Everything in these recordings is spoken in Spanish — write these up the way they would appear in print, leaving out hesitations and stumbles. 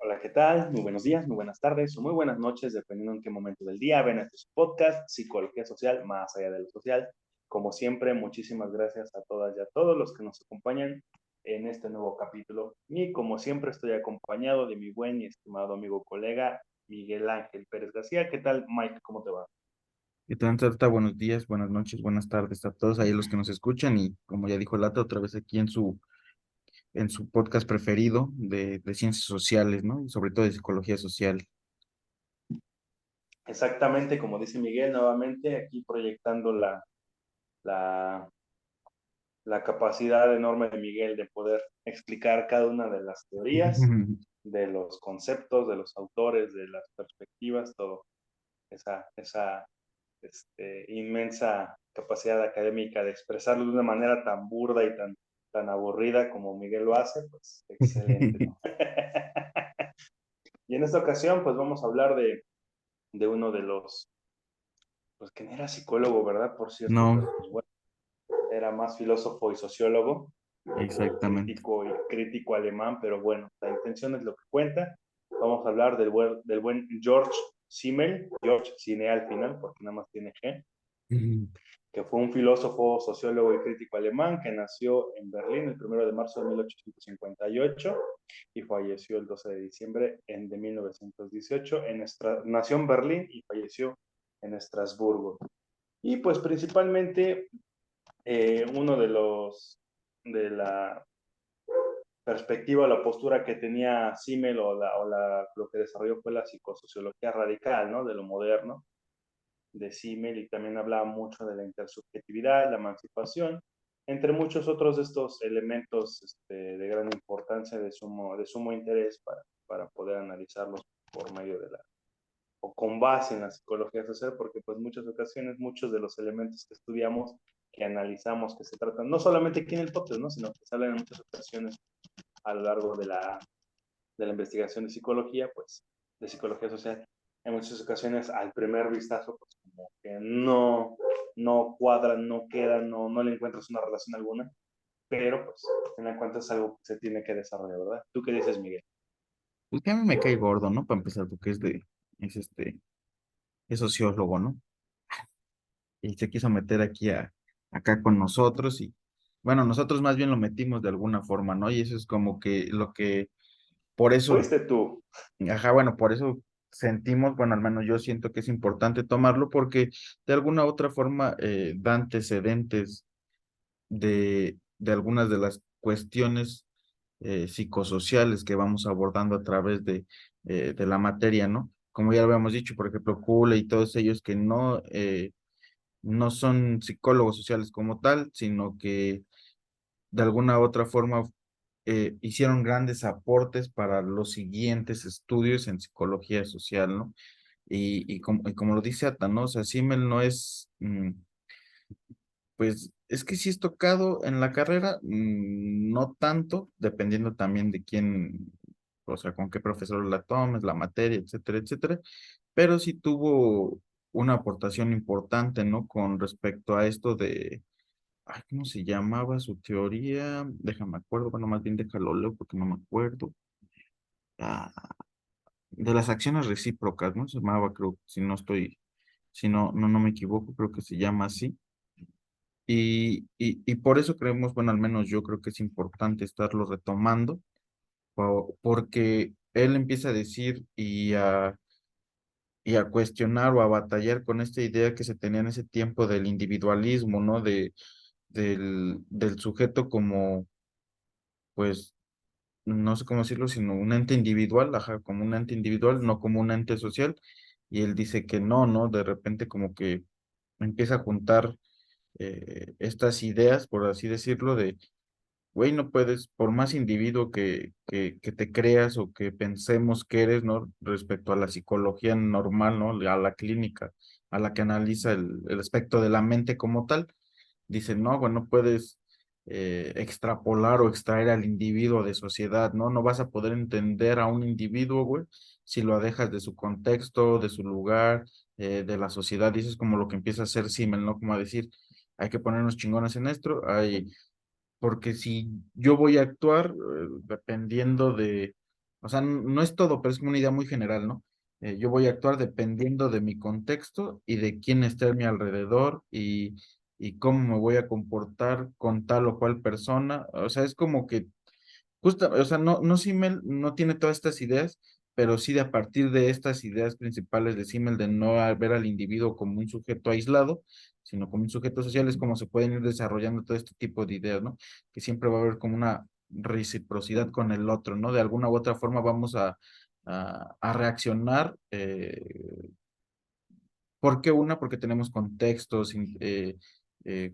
Hola, ¿qué tal? Muy buenos días, muy buenas tardes o muy buenas noches, dependiendo en qué momento del día ven este podcast, Psicología Social, más allá de lo social. Como siempre, muchísimas gracias a todas y a todos los que nos acompañan en este nuevo capítulo. Y como siempre, estoy acompañado de mi buen y estimado amigo colega Miguel Ángel Pérez García. ¿Qué tal, Mike? ¿Cómo te va? ¿Qué tal, Tarta? Buenos días, buenas noches, buenas tardes a todos ahí los que nos escuchan y como ya dijo Lata, otra vez aquí en su podcast preferido de ciencias sociales, ¿no? Y sobre todo de psicología social. Exactamente, como dice Miguel, nuevamente aquí proyectando la la capacidad enorme de Miguel de poder explicar cada una de las teorías, de los conceptos, de los autores, de las perspectivas, todo esa inmensa capacidad académica de expresarlo de una manera tan burda y tan aburrida como Miguel lo hace, pues excelente, ¿no? Y en esta ocasión, pues vamos a hablar de uno de los, pues que no era psicólogo, ¿verdad? Por cierto, No, pero pues bueno, era más filósofo y sociólogo, exactamente. crítico alemán, pero bueno, la intención es lo que cuenta. Vamos a hablar del buen George Simmel, George Cine al final, porque nada más tiene G, que fue un filósofo, sociólogo y crítico alemán que nació en Berlín el 1 de marzo de 1858 y falleció el 12 de diciembre de 1918. Nació en Berlín y falleció en Estrasburgo. Y pues principalmente uno de la perspectiva, la postura que tenía Simmel lo que desarrolló fue la psicosociología radical, ¿no? De lo moderno de Simmel, y también hablaba mucho de la intersubjetividad, la emancipación, entre muchos otros de estos elementos de gran importancia, de sumo interés para poder analizarlos por medio de o con base en la psicología social, porque pues muchas ocasiones muchos de los elementos que estudiamos, que analizamos, que se tratan, no solamente aquí en el podcast, ¿no? Sino que salen en muchas ocasiones a lo largo de la investigación de psicología, pues, de psicología social, en muchas ocasiones al primer vistazo, pues como que no cuadran, no quedan, no le encuentras una relación alguna, pero pues en la cuenta es algo que se tiene que desarrollar, ¿verdad? ¿Tú qué dices, Miguel? Pues que a mí me cae gordo, ¿no? Para empezar, porque es sociólogo, ¿no? Y se quiso meter acá con nosotros y, bueno, nosotros más bien lo metimos de alguna forma, ¿no? Y eso es como que por eso. Fuiste tú. Ajá, bueno, por eso sentimos, bueno, al menos yo siento que es importante tomarlo porque de alguna u otra forma da antecedentes de algunas de las cuestiones psicosociales que vamos abordando a través de la materia, ¿no? Como ya lo habíamos dicho, por ejemplo, Kuhle y todos ellos que no son psicólogos sociales como tal, sino que de alguna u otra forma hicieron grandes aportes para los siguientes estudios en psicología social, ¿no? Y como lo dice Ata, ¿no? O sea, Simmel no es, pues, es que sí es tocado en la carrera, no tanto, dependiendo también de quién, o sea, con qué profesor la tomes, la materia, etcétera, etcétera, pero sí tuvo una aportación importante, ¿no? Con respecto a esto de ay, ¿cómo se llamaba su teoría? Déjame acuerdo, bueno, más bien déjalo leo porque no me acuerdo. Ah, de las acciones recíprocas, ¿no? Se llamaba, creo, si no me equivoco, creo que se llama así. Y por eso creemos, bueno, al menos yo creo que es importante estarlo retomando, porque él empieza a decir y a cuestionar o a batallar con esta idea que se tenía en ese tiempo del individualismo, ¿no? Del sujeto como, pues, no sé cómo decirlo, sino un ente individual, ajá, como un ente individual, no como un ente social. Y él dice que no, ¿no? De repente como que empieza a juntar estas ideas, por así decirlo, de, güey, no puedes, por más individuo que te creas o que pensemos que eres, ¿no? Respecto a la psicología normal, ¿no? A la clínica, a la que analiza el aspecto de la mente como tal, dice, no, bueno, puedes extrapolar o extraer al individuo de sociedad, ¿no? No vas a poder entender a un individuo, güey, si lo dejas de su contexto, de su lugar, de la sociedad, y eso es como lo que empieza a hacer Simmel, ¿no? Como a decir, hay que ponernos chingones en esto, porque si yo voy a actuar dependiendo o sea, no es todo, pero es como una idea muy general, ¿no? Yo voy a actuar dependiendo de mi contexto y de quién está a mi alrededor y cómo me voy a comportar con tal o cual persona. O sea, es como que justo, o sea, no Simmel no tiene todas estas ideas, pero sí de a partir de estas ideas principales de Simmel de no ver al individuo como un sujeto aislado, sino como un sujeto social, es como se pueden ir desarrollando todo este tipo de ideas, ¿no? Que siempre va a haber como una reciprocidad con el otro, ¿no? De alguna u otra forma vamos a reaccionar. ¿Por qué una? Porque tenemos contextos,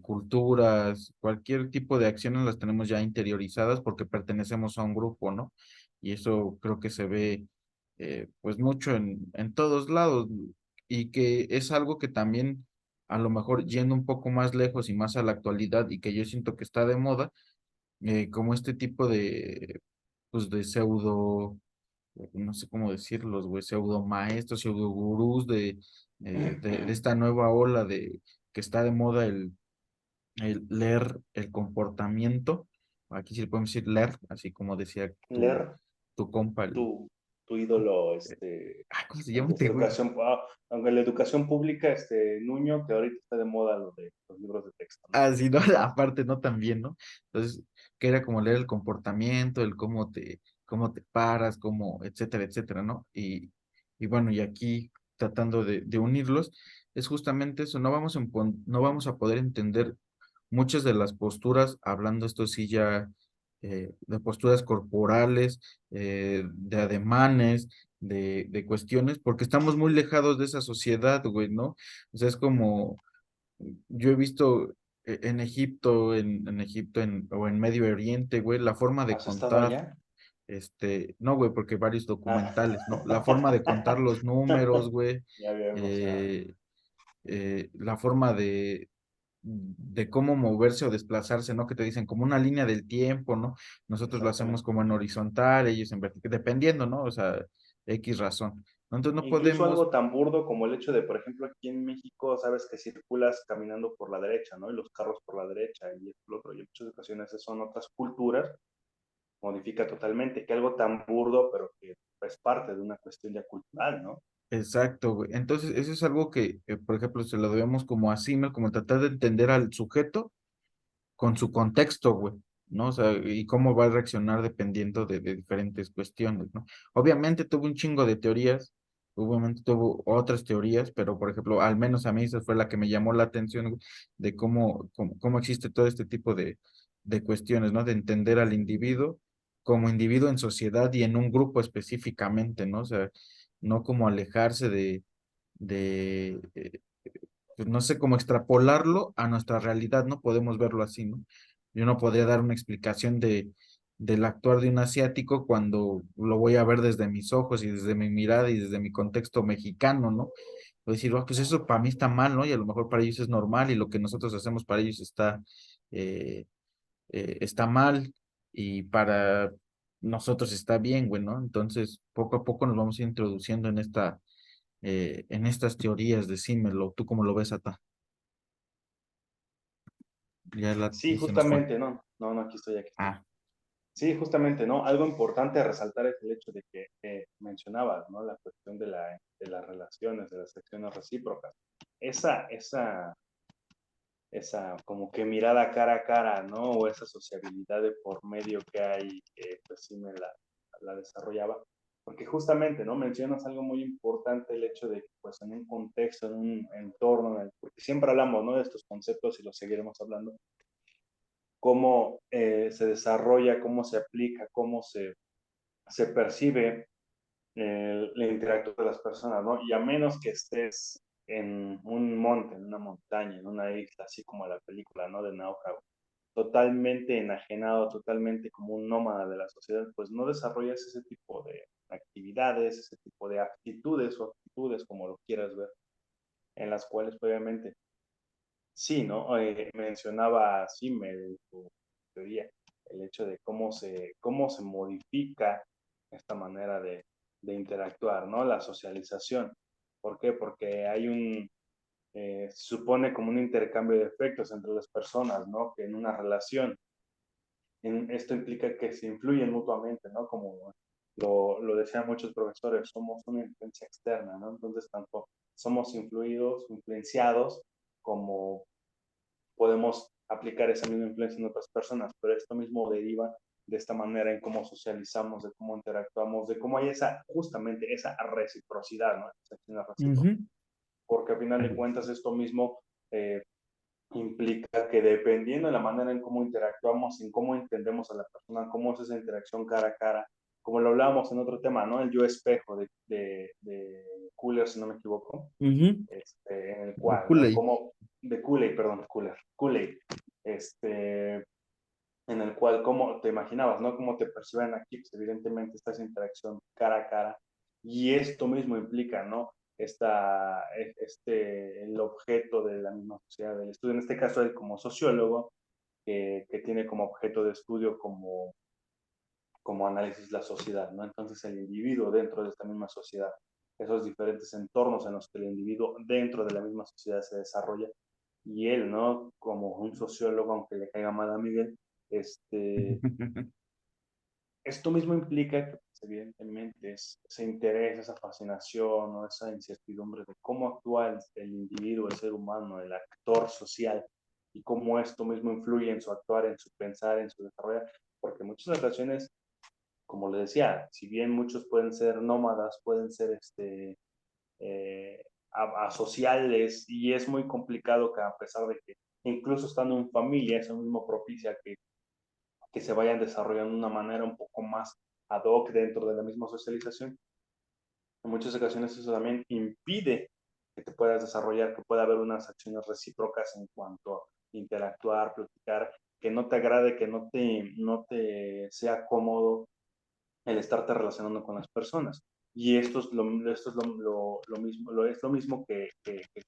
culturas, cualquier tipo de acciones las tenemos ya interiorizadas porque pertenecemos a un grupo, ¿no? Y eso creo que se ve pues mucho en todos lados y que es algo que también a lo mejor yendo un poco más lejos y más a la actualidad y que yo siento que está de moda, como este tipo de, pues de pseudo no sé cómo decirlos, güey, pseudo maestros, pseudo gurús de esta nueva ola de que está de moda el leer el comportamiento. Aquí sí le podemos decir leer, así como decía Leer tu compa, tu ídolo, ¿cómo se llama aunque este sea güey? educación, aunque la educación pública, Nuño, que ahorita está de moda lo de los libros de texto, ¿no? Ah, sí, no, aparte no también, ¿no? Entonces, que era como leer el comportamiento, el cómo te paras, cómo, etcétera, etcétera, ¿no? Y bueno, y aquí tratando de unirlos, es justamente eso, no vamos a poder entender muchas de las posturas, hablando esto sí ya de posturas corporales, de ademanes, de cuestiones, porque estamos muy lejados de esa sociedad, güey, ¿no? O sea, es como yo he visto en Egipto, o en Medio Oriente, güey, la forma de ¿Has estado contar, allá? no, güey, porque varios Ah. documentales, ¿no? La forma de contar los números, güey, Ya vemos, ya. eh, la forma de cómo moverse o desplazarse, ¿no? Que te dicen como una línea del tiempo, ¿no? Nosotros lo hacemos Exactamente. como en horizontal, ellos en vertical, dependiendo, ¿no? O sea, X razón, ¿no? Entonces no Incluso podemos, algo tan burdo como el hecho de, por ejemplo, aquí en México, sabes que circulas caminando por la derecha, ¿no? Y los carros por la derecha y esto, lo otro. Y en muchas ocasiones esas son otras culturas, modifica totalmente, que algo tan burdo, pero que es parte de una cuestión ya cultural, ¿no? exacto, güey. Entonces, eso es algo que, por ejemplo, se lo debemos como a Simmel, como tratar de entender al sujeto con su contexto, güey, ¿no? O sea, y cómo va a reaccionar dependiendo de diferentes cuestiones, ¿no? Obviamente tuvo un chingo de teorías, obviamente tuvo otras teorías, pero, por ejemplo, al menos a mí esa fue la que me llamó la atención, güey, de cómo existe todo este tipo de cuestiones, ¿no? De entender al individuo como individuo en sociedad y en un grupo específicamente, ¿no? O sea, no como alejarse de pues no sé cómo extrapolarlo a nuestra realidad, no podemos verlo así, ¿no? Yo no podría dar una explicación del actuar de un asiático cuando lo voy a ver desde mis ojos y desde mi mirada y desde mi contexto mexicano, ¿no? Voy a decir, "Ah, pues eso para mí está mal, ¿no? Y a lo mejor para ellos es normal y lo que nosotros hacemos para ellos eh, está mal y para nosotros está bien, güey, ¿no? Entonces, poco a poco nos vamos a ir introduciendo en estas teorías de Simmel, ¿tú cómo lo ves, Ata? Sí, Se nos fue. justamente, no, no, no, aquí estoy, aquí estoy. Ah, Sí, justamente, ¿no? Algo importante a resaltar es el hecho de que mencionabas, ¿no? La cuestión de las relaciones, de las acciones recíprocas. Esa como que mirada cara a cara, ¿no? O esa sociabilidad de por medio que hay, que pues sí la desarrollaba. Porque justamente, ¿no? Mencionas algo muy importante, el hecho de que pues en un contexto, en un entorno, porque siempre hablamos, ¿no? De estos conceptos y los seguiremos hablando, cómo se desarrolla, cómo se aplica, cómo se percibe el interacto de las personas, ¿no? Y a menos que estés en un monte, en una montaña, en una isla, así como la película, ¿no? De Náufrago, totalmente enajenado, totalmente como un nómada de la sociedad, pues no desarrollas ese tipo de actividades, ese tipo de actitudes o actitudes, como lo quieras ver, en las cuales obviamente sí, ¿no? Mencionaba Simmel, su teoría, el hecho de cómo se modifica esta manera de interactuar, ¿no? La socialización. ¿Por qué? Porque se supone como un intercambio de efectos entre las personas, ¿no? Que en una relación, esto implica que se influyen mutuamente, ¿no? Como lo decían muchos profesores, somos una influencia externa, ¿no? Entonces, tanto somos influenciados, como podemos aplicar esa misma influencia en otras personas, pero esto mismo deriva de esta manera en cómo socializamos, de cómo interactuamos, de cómo hay justamente esa reciprocidad, ¿no? Esa recíproca. Porque al final de cuentas esto mismo eh, implica que dependiendo de la manera en cómo interactuamos, en cómo entendemos a la persona, cómo es esa interacción cara a cara, como lo hablábamos en otro tema, ¿no? El yo espejo de Cooler, si no me equivoco, en el De cual, ¿no? Kool-Aid. Como, de Kool-Aid, perdón, Kool-Aid, en el cual, como te imaginabas, ¿no? Cómo te perciben aquí, pues evidentemente esta es interacción cara a cara, y esto mismo implica, ¿no? El objeto de la misma sociedad del estudio, en este caso él como sociólogo, que tiene como objeto de estudio como análisis la sociedad, ¿no? Entonces el individuo dentro de esta misma sociedad, esos diferentes entornos en los que el individuo dentro de la misma sociedad se desarrolla, y él, ¿no? Como un sociólogo, aunque le caiga mal a Miguel, esto mismo implica que, pues, evidentemente, ese interés, esa fascinación o esa incertidumbre de cómo actúa el individuo, el ser humano, el actor social, y cómo esto mismo influye en su actuar, en su pensar, en su desarrollo, porque muchas ocasiones, como le decía, si bien muchos pueden ser nómadas, pueden ser asociales, y es muy complicado que, a pesar de que incluso estando en familia, eso mismo propicia que se vayan desarrollando de una manera un poco más ad hoc dentro de la misma socialización. En muchas ocasiones eso también impide que te puedas desarrollar, que pueda haber unas acciones recíprocas en cuanto a interactuar, platicar, que no te agrade, que no te sea cómodo el estarte relacionando con las personas. Y esto es lo mismo que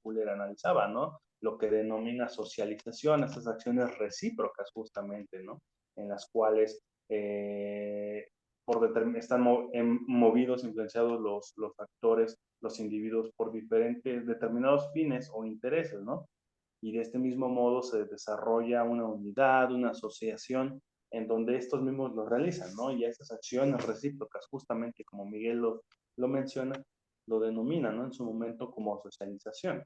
Fuller analizaba, ¿no? Lo que denomina socialización, estas acciones recíprocas justamente, ¿no? En las cuales están movidos, influenciados los actores, los individuos por diferentes, determinados fines o intereses, ¿no? Y de este mismo modo se desarrolla una unidad, una asociación, en donde estos mismos lo realizan, ¿no? Y estas acciones recíprocas, justamente como Miguel lo menciona, lo denomina, ¿no? En su momento como socialización.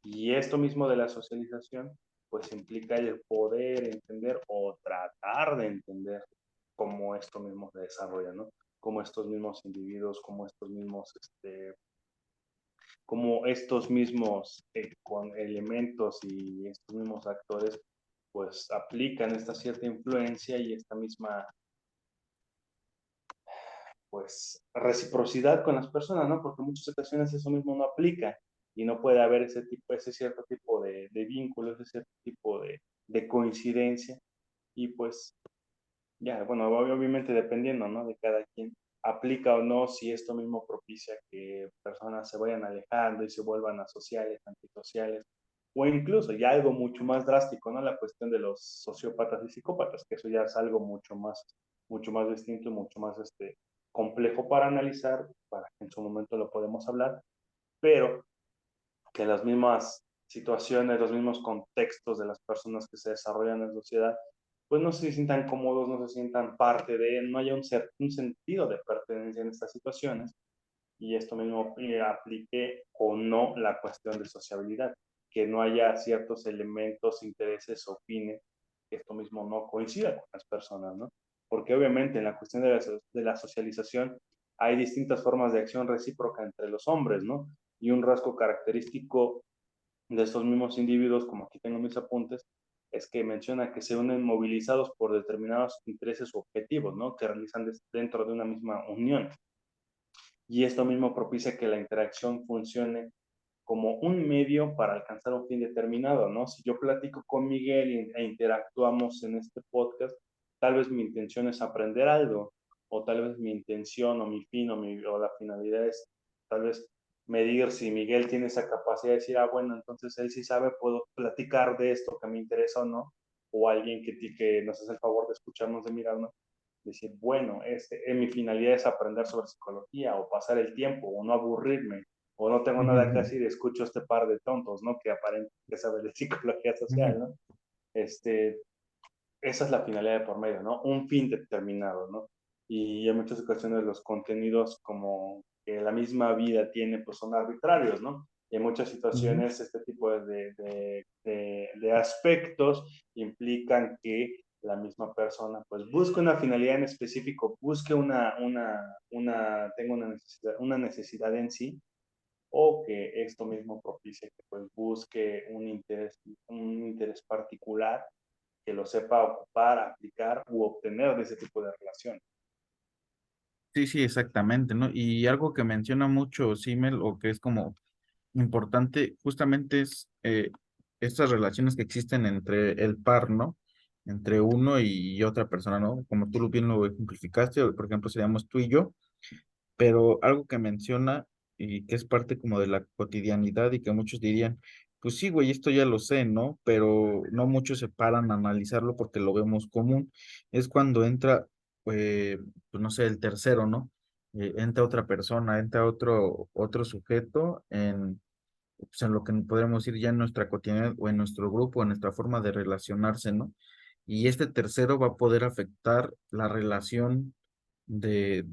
Y esto mismo de la socialización, pues implica el poder entender o tratar de entender cómo esto mismo se desarrolla, ¿no? Cómo estos mismos individuos, cómo estos mismos con elementos y estos mismos actores pues aplican esta cierta influencia y esta misma pues reciprocidad con las personas, ¿no? Porque en muchas ocasiones eso mismo no aplica y no puede haber ese cierto tipo de vínculo, ese cierto tipo de coincidencia, y pues ya, bueno, obviamente dependiendo, ¿no? De cada quien, aplica o no, si esto mismo propicia que personas se vayan alejando y se vuelvan asociales, antisociales, o incluso ya algo mucho más drástico, ¿no? La cuestión de los sociópatas y psicópatas, que eso ya es algo mucho más distinto y mucho más complejo para analizar, para que en su momento lo podemos hablar, pero que las mismas situaciones, los mismos contextos de las personas que se desarrollan en la sociedad, pues no se sientan cómodos, no se sientan parte de, no haya un sentido de pertenencia en estas situaciones, y esto mismo aplique o no la cuestión de sociabilidad, que no haya ciertos elementos, intereses o fines, que esto mismo no coincida con las personas, ¿no? Porque obviamente en la cuestión de la socialización hay distintas formas de acción recíproca entre los hombres, ¿no? Y un rasgo característico de estos mismos individuos, como aquí tengo mis apuntes, es que menciona que se unen movilizados por determinados intereses o objetivos, ¿no? Que realizan dentro de una misma unión. Y esto mismo propicia que la interacción funcione como un medio para alcanzar un fin determinado, ¿no? Si yo platico con Miguel e interactuamos en este podcast, tal vez mi intención es aprender algo, o tal vez mi intención o mi fin o la finalidad es tal vez medir si Miguel tiene esa capacidad de decir, ah, bueno, entonces él sí sabe, puedo platicar de esto que me interesa o no, o alguien que nos hace el favor de escucharnos, de mirarnos, decir, bueno, mi finalidad es aprender sobre psicología o pasar el tiempo o no aburrirme o no tengo nada que hacer y escucho este par de tontos, ¿no? Que aparentemente saben de psicología social, ¿no? Esa es la finalidad de por medio, ¿no? Un fin determinado, ¿no? y en muchas ocasiones los contenidos como que la misma vida tiene, pues son arbitrarios, ¿no? Y en muchas Ujú. situaciones este tipo de aspectos implican que la misma persona pues busque una finalidad en específico, busque tenga una necesidad en sí, o que esto mismo propicie que pues busque un interés particular que lo sepa ocupar, aplicar u obtener de ese tipo de relación. Sí, sí, exactamente, ¿no? Y algo que menciona mucho Simmel o que es como importante justamente es estas relaciones que existen entre el par, ¿no? Entre uno y otra persona, ¿no? Como tú bien lo ejemplificaste, o, por ejemplo, seríamos tú y yo, pero algo que menciona y que es parte como de la cotidianidad y que muchos dirían, pues sí, güey, esto ya lo sé, ¿no? Pero no muchos se paran a analizarlo porque lo vemos común. Es cuando entra, pues no sé, el tercero, ¿no? Entra otra persona, entra otro sujeto pues, en lo que podríamos ir ya en nuestra cotidianidad o en nuestro grupo, en nuestra forma de relacionarse, ¿no? Y este tercero va a poder afectar la relación de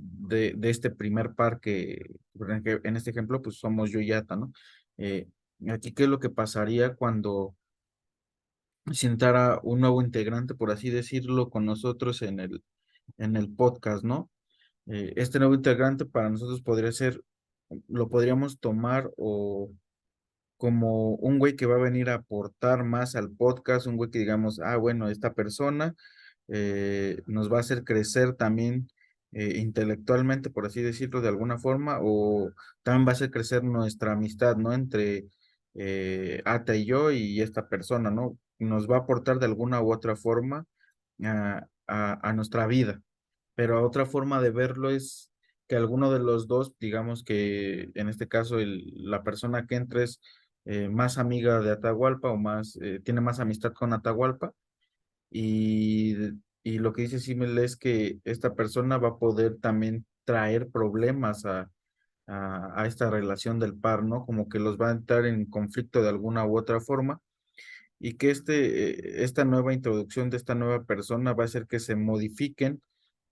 este primer par que, en este ejemplo, pues somos yo y Ata, ¿no? Eh, Aquí, ¿qué es lo que pasaría cuando se entrara un nuevo integrante, por así decirlo, con nosotros en el podcast, ¿no? Este nuevo integrante para nosotros podría ser, lo podríamos tomar o como un güey que va a venir a aportar más al podcast, un güey que digamos, ah, bueno, esta persona nos va a hacer crecer también intelectualmente, por así decirlo, de alguna forma, o también va a hacer crecer nuestra amistad, ¿no? Entre Ata y yo y esta persona, ¿no? Nos va a aportar de alguna u otra forma a nuestra vida. Pero otra forma de verlo es que alguno de los dos, digamos que en este caso la persona que entra es más amiga de Atahualpa o más, tiene más amistad con Atahualpa y, y lo que dice Simel es que esta persona va a poder también traer problemas a esta relación del par, ¿no? Como que los va a entrar en conflicto de alguna u otra forma y que esta nueva introducción de esta nueva persona va a hacer que se modifiquen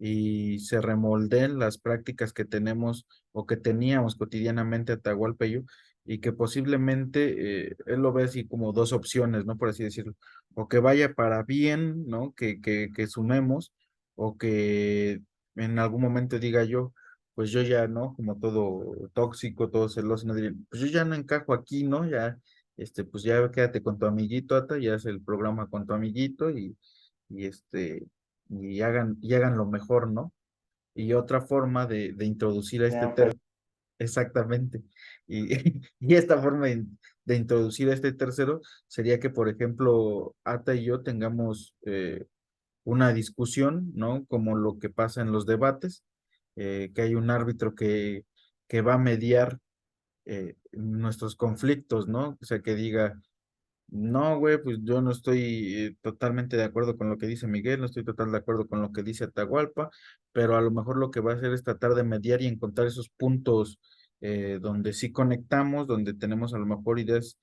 y se remoldeen las prácticas que tenemos o que teníamos cotidianamente Atahualpa y yo, y que posiblemente él lo ve así como dos opciones, ¿no? Por así decirlo, o que vaya para bien, ¿no? Que sumemos, o que en algún momento diga yo, pues yo ya, ¿no? Como todo tóxico, todo celoso, no diría, pues yo ya no encajo aquí, ¿no? Ya pues ya quédate con tu amiguito, Ata, y haz el programa con tu amiguito y y hagan lo mejor, ¿no? Y otra forma de introducir a este Sean felices. exactamente, y, y esta forma de introducir a este tercero sería que, por ejemplo, Ata y yo tengamos una discusión, ¿no? Como lo que pasa en los debates, que hay un árbitro que va a mediar nuestros conflictos, ¿no? O sea, que diga, no, güey, pues yo no estoy totalmente de acuerdo con lo que dice Miguel, no estoy totalmente de acuerdo con lo que dice Atahualpa, pero a lo mejor lo que va a hacer es tratar de mediar y encontrar esos puntos donde sí conectamos, donde tenemos a lo mejor ideas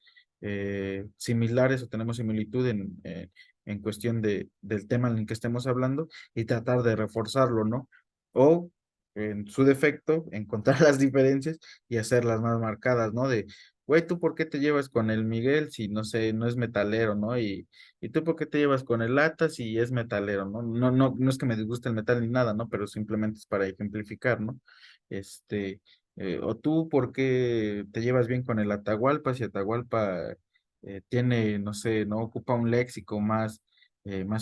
similares o tenemos similitud en cuestión del tema en el que estemos hablando y tratar de reforzarlo, ¿no? O en su defecto, encontrar las diferencias y hacerlas más marcadas, ¿no? De güey, ¿tú por qué te llevas con el Miguel si no sé, no es metalero, ¿no? Y tú por qué te llevas con el Lata si es metalero, ¿no? No es que me disguste el metal ni nada, ¿no? Pero simplemente es para ejemplificar, ¿no? Este, o tú por qué te llevas bien con el Atahualpa si Atahualpa tiene, no sé, no ocupa un léxico más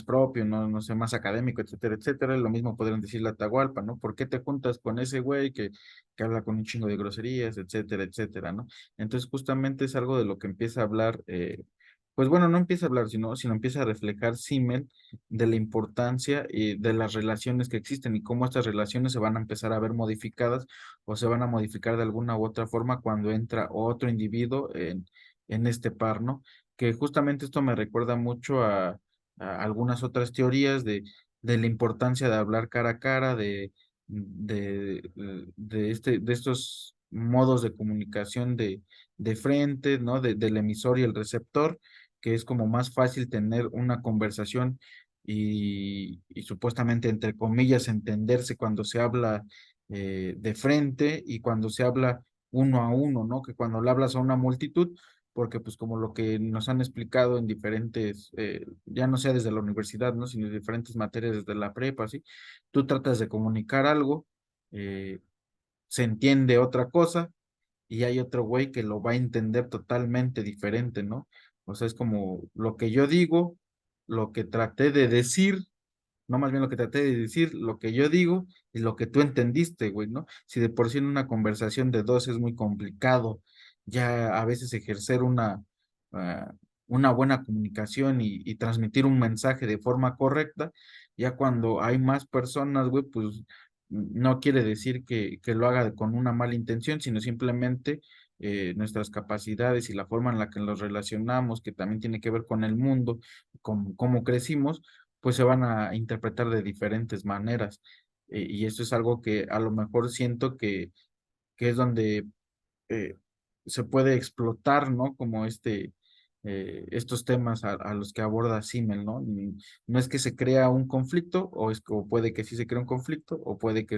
propio, no sé, más académico, etcétera, etcétera. Lo mismo podrían decir la Atahualpa, ¿no? ¿Por qué te juntas con ese güey que habla con un chingo de groserías, etcétera, etcétera, ¿no? Entonces, justamente es algo de lo que empieza a hablar, pues bueno, no empieza a hablar, sino empieza a reflejar Simmel de la importancia de las relaciones que existen y cómo estas relaciones se van a empezar a ver modificadas o se van a modificar de alguna u otra forma cuando entra otro individuo en este par, ¿no? Que justamente esto me recuerda mucho a algunas otras teorías de la importancia de hablar cara a cara, de estos modos de comunicación de frente, ¿no? Del emisor y el receptor, que es como más fácil tener una conversación y supuestamente, entre comillas, entenderse cuando se habla de frente y cuando se habla uno a uno, ¿no? Que cuando le hablas a una multitud, porque pues como lo que nos han explicado en diferentes, ya no sea desde la universidad, ¿no? Sino en diferentes materias desde la prepa, ¿sí? Tú tratas de comunicar algo, eh, se entiende otra cosa y hay otro güey que lo va a entender totalmente diferente, ¿no? O sea, es como lo que yo digo, lo que traté de decir, no más bien lo que traté de decir, lo que yo digo y lo que tú entendiste, güey, ¿no? Si de por sí en una conversación de dos es muy complicado, ya a veces ejercer ah, una buena comunicación y transmitir un mensaje de forma correcta, ya cuando hay más personas, güey, pues no quiere decir que lo haga con una mala intención, sino simplemente nuestras capacidades y la forma en la que nos relacionamos, que también tiene que ver con el mundo, con cómo crecimos, pues se van a interpretar de diferentes maneras. Y eso es algo que a lo mejor siento que es donde eh, se puede explotar, ¿no? Como estos temas a los que aborda Simmel, ¿no? No es que se crea un conflicto, o puede que sí se crea un conflicto, o puede que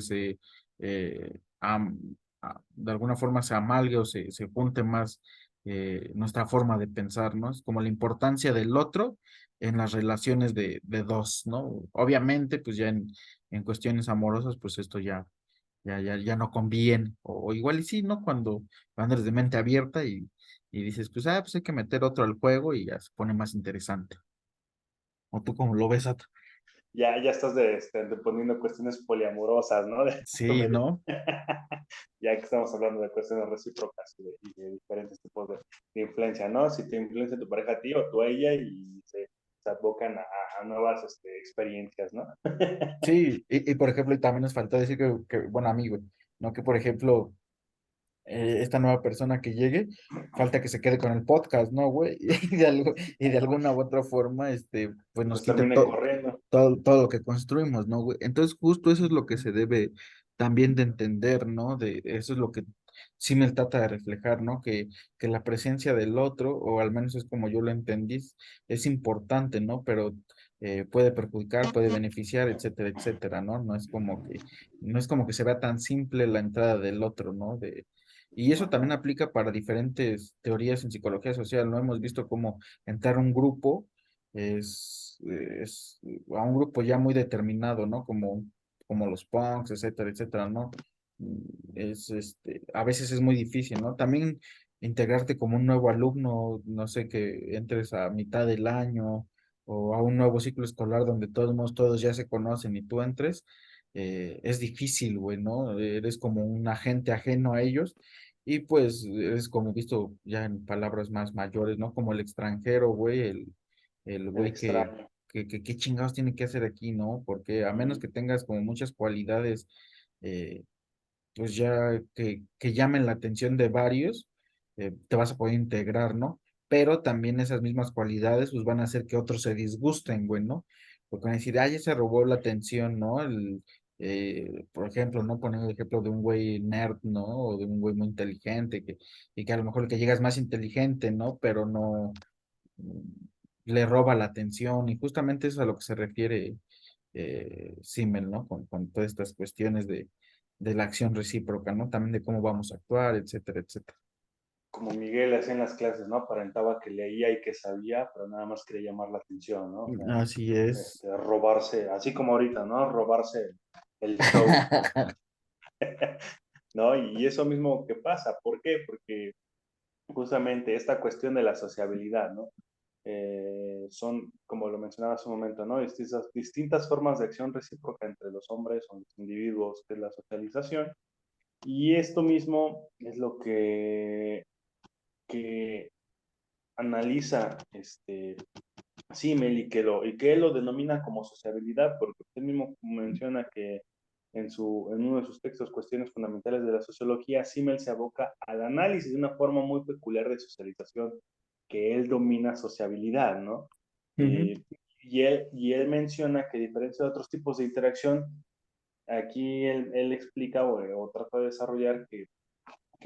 eh, am- de alguna forma se amalgue o se junte más nuestra forma de pensar, ¿no? Es como la importancia del otro en las relaciones de dos, ¿no? Obviamente, pues ya en cuestiones amorosas, pues esto ya no conviene, o igual y sí, ¿no? Cuando eres de mente abierta y dices, pues hay que meter otro al juego y ya se pone más interesante. ¿O tú cómo lo ves, Ato? Ya estás de poniendo cuestiones poliamorosas, ¿no? Sí, ¿no? Ya que estamos hablando de cuestiones recíprocas y de diferentes tipos de influencia, ¿no? Si te influencia tu pareja a ti o tú a ella y se abocan a nuevas experiencias, ¿no? Sí, y por ejemplo, y también nos faltó decir bueno, amigo, ¿no? Que por ejemplo, esta nueva persona que llegue, falta que se quede con el podcast, ¿no, güey? Y de alguna u otra forma, pues nos Pues quite terminen corriendo. todo lo que construimos, ¿no, güey? Entonces, justo eso es lo que se debe también de entender, ¿no? Eso es lo que Simmel trata de reflejar, ¿no? Que la presencia del otro, o al menos es como yo lo entendí, es importante, ¿no? Pero puede perjudicar, puede beneficiar, etcétera, etcétera, ¿no? No es como que se vea tan simple la entrada del otro, ¿no? Y eso también aplica para diferentes teorías en psicología social, ¿no? Hemos visto cómo entrar a un grupo es a un grupo ya muy determinado, ¿no? Como los punks, etcétera, etcétera, ¿no? A veces es muy difícil, ¿no? También integrarte como un nuevo alumno, no sé, que entres a mitad del año o a un nuevo ciclo escolar donde todos ya se conocen y tú entres, es difícil, güey, ¿no? Eres como un agente ajeno a ellos y pues es como visto ya en palabras más mayores, ¿no? Como el extranjero, güey, el El güey extraño. qué chingados tiene que hacer aquí, ¿no? Porque a menos que tengas como muchas cualidades, eh, pues ya que llamen la atención de varios, te vas a poder integrar, ¿no? Pero también esas mismas cualidades pues van a hacer que otros se disgusten, güey, ¿no? Porque van a decir, ya se robó la atención, ¿no? Por ejemplo, ¿no? Poner el ejemplo de un güey nerd, ¿no? O de un güey muy inteligente, y que a lo mejor el que llega es más inteligente, ¿no? Pero no mm, le roba la atención, y justamente eso es a lo que se refiere Simmel, ¿no? Con todas estas cuestiones de la acción recíproca, ¿no? También de cómo vamos a actuar, etcétera, etcétera. Como Miguel hacía en las clases, ¿no? Aparentaba que leía y que sabía, pero nada más quería llamar la atención, ¿no? O sea, Así es. robarse, así como ahorita, ¿no? Robarse el show, ¿no? Y eso mismo que pasa. ¿Por qué? Porque justamente esta cuestión de la sociabilidad, ¿no? Son, como lo mencionaba hace un momento, ¿no? Distintas formas de acción recíproca entre los hombres o los individuos, que es la socialización. Y esto mismo es lo que analiza Simmel y que él lo denomina como sociabilidad, porque usted mismo menciona que en uno de sus textos, Cuestiones Fundamentales de la Sociología, Simmel se aboca al análisis de una forma muy peculiar de socialización que él domina sociabilidad, ¿no? Ujú, Eh, y él menciona que a diferencia de otros tipos de interacción, aquí él explica o trata de desarrollar que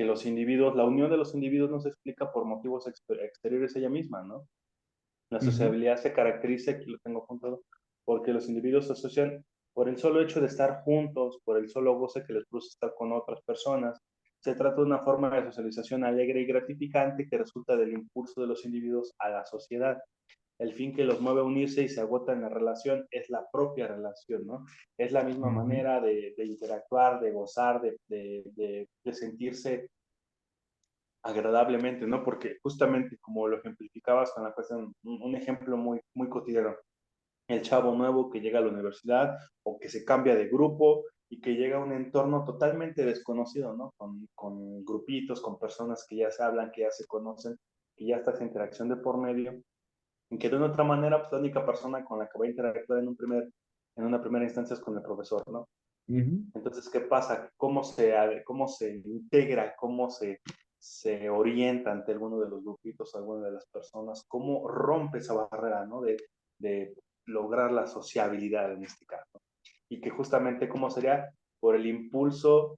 los individuos, la unión de los individuos no se explica por motivos exteriores a ella misma, ¿no? La ujú, sociabilidad se caracteriza, aquí lo tengo apuntado, porque los individuos se asocian por el solo hecho de estar juntos, por el solo goce que les produce estar con otras personas. Se trata de una forma de socialización alegre y gratificante que resulta del impulso de los individuos a la sociedad. El fin que los mueve a unirse y se agota en la relación es la propia relación, ¿no? Es la misma Ujú, manera de interactuar, de gozar, de sentirse agradablemente, ¿no? Porque justamente como lo ejemplificabas con la cuestión, un ejemplo muy cotidiano, el chavo nuevo que llega a la universidad o que se cambia de grupo y que llega a un entorno totalmente desconocido, ¿no? Con grupitos, con personas que ya se hablan, que ya se conocen, que ya está esa interacción de por medio, y que de una otra manera, pues la única persona con la que va a interactuar en una primera instancia es con el profesor, ¿no? ujú, Entonces, ¿qué pasa? Cómo se integra, se orienta ante alguno de los grupitos, alguna de las personas? ¿Cómo rompe esa barrera, ¿no? De lograr la sociabilidad en este caso. Y que justamente, ¿cómo sería? Por el impulso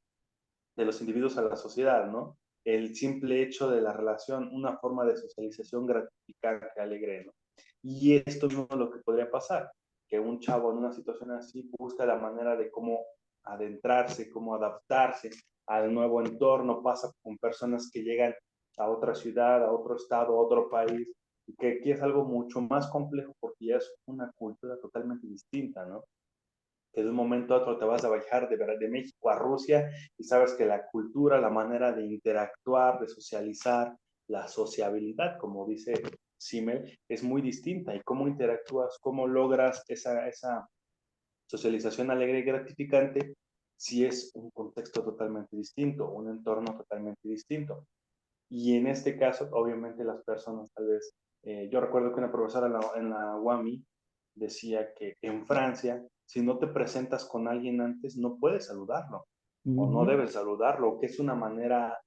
de los individuos a la sociedad, ¿no? El simple hecho de la relación, una forma de socialización gratificante, alegre, ¿no? Y esto es lo que podría pasar, que un chavo en una situación así busca la manera de cómo adentrarse, cómo adaptarse al nuevo entorno, pasa con personas que llegan a otra ciudad, a otro estado, a otro país, y que aquí es algo mucho más complejo porque ya es una cultura totalmente distinta, ¿no? Que de un momento a otro te vas a viajar de México a Rusia y sabes que la cultura, la manera de interactuar, de socializar, la sociabilidad, como dice Simmel, es muy distinta. Y cómo interactúas, cómo logras esa socialización alegre y gratificante si es un contexto totalmente distinto, un entorno totalmente distinto. Y en este caso, obviamente las personas tal vez, yo recuerdo que una profesora en la UAMI decía que en Francia, si no te presentas con alguien antes, no puedes saludarlo o no ujú. debes saludarlo, que es una manera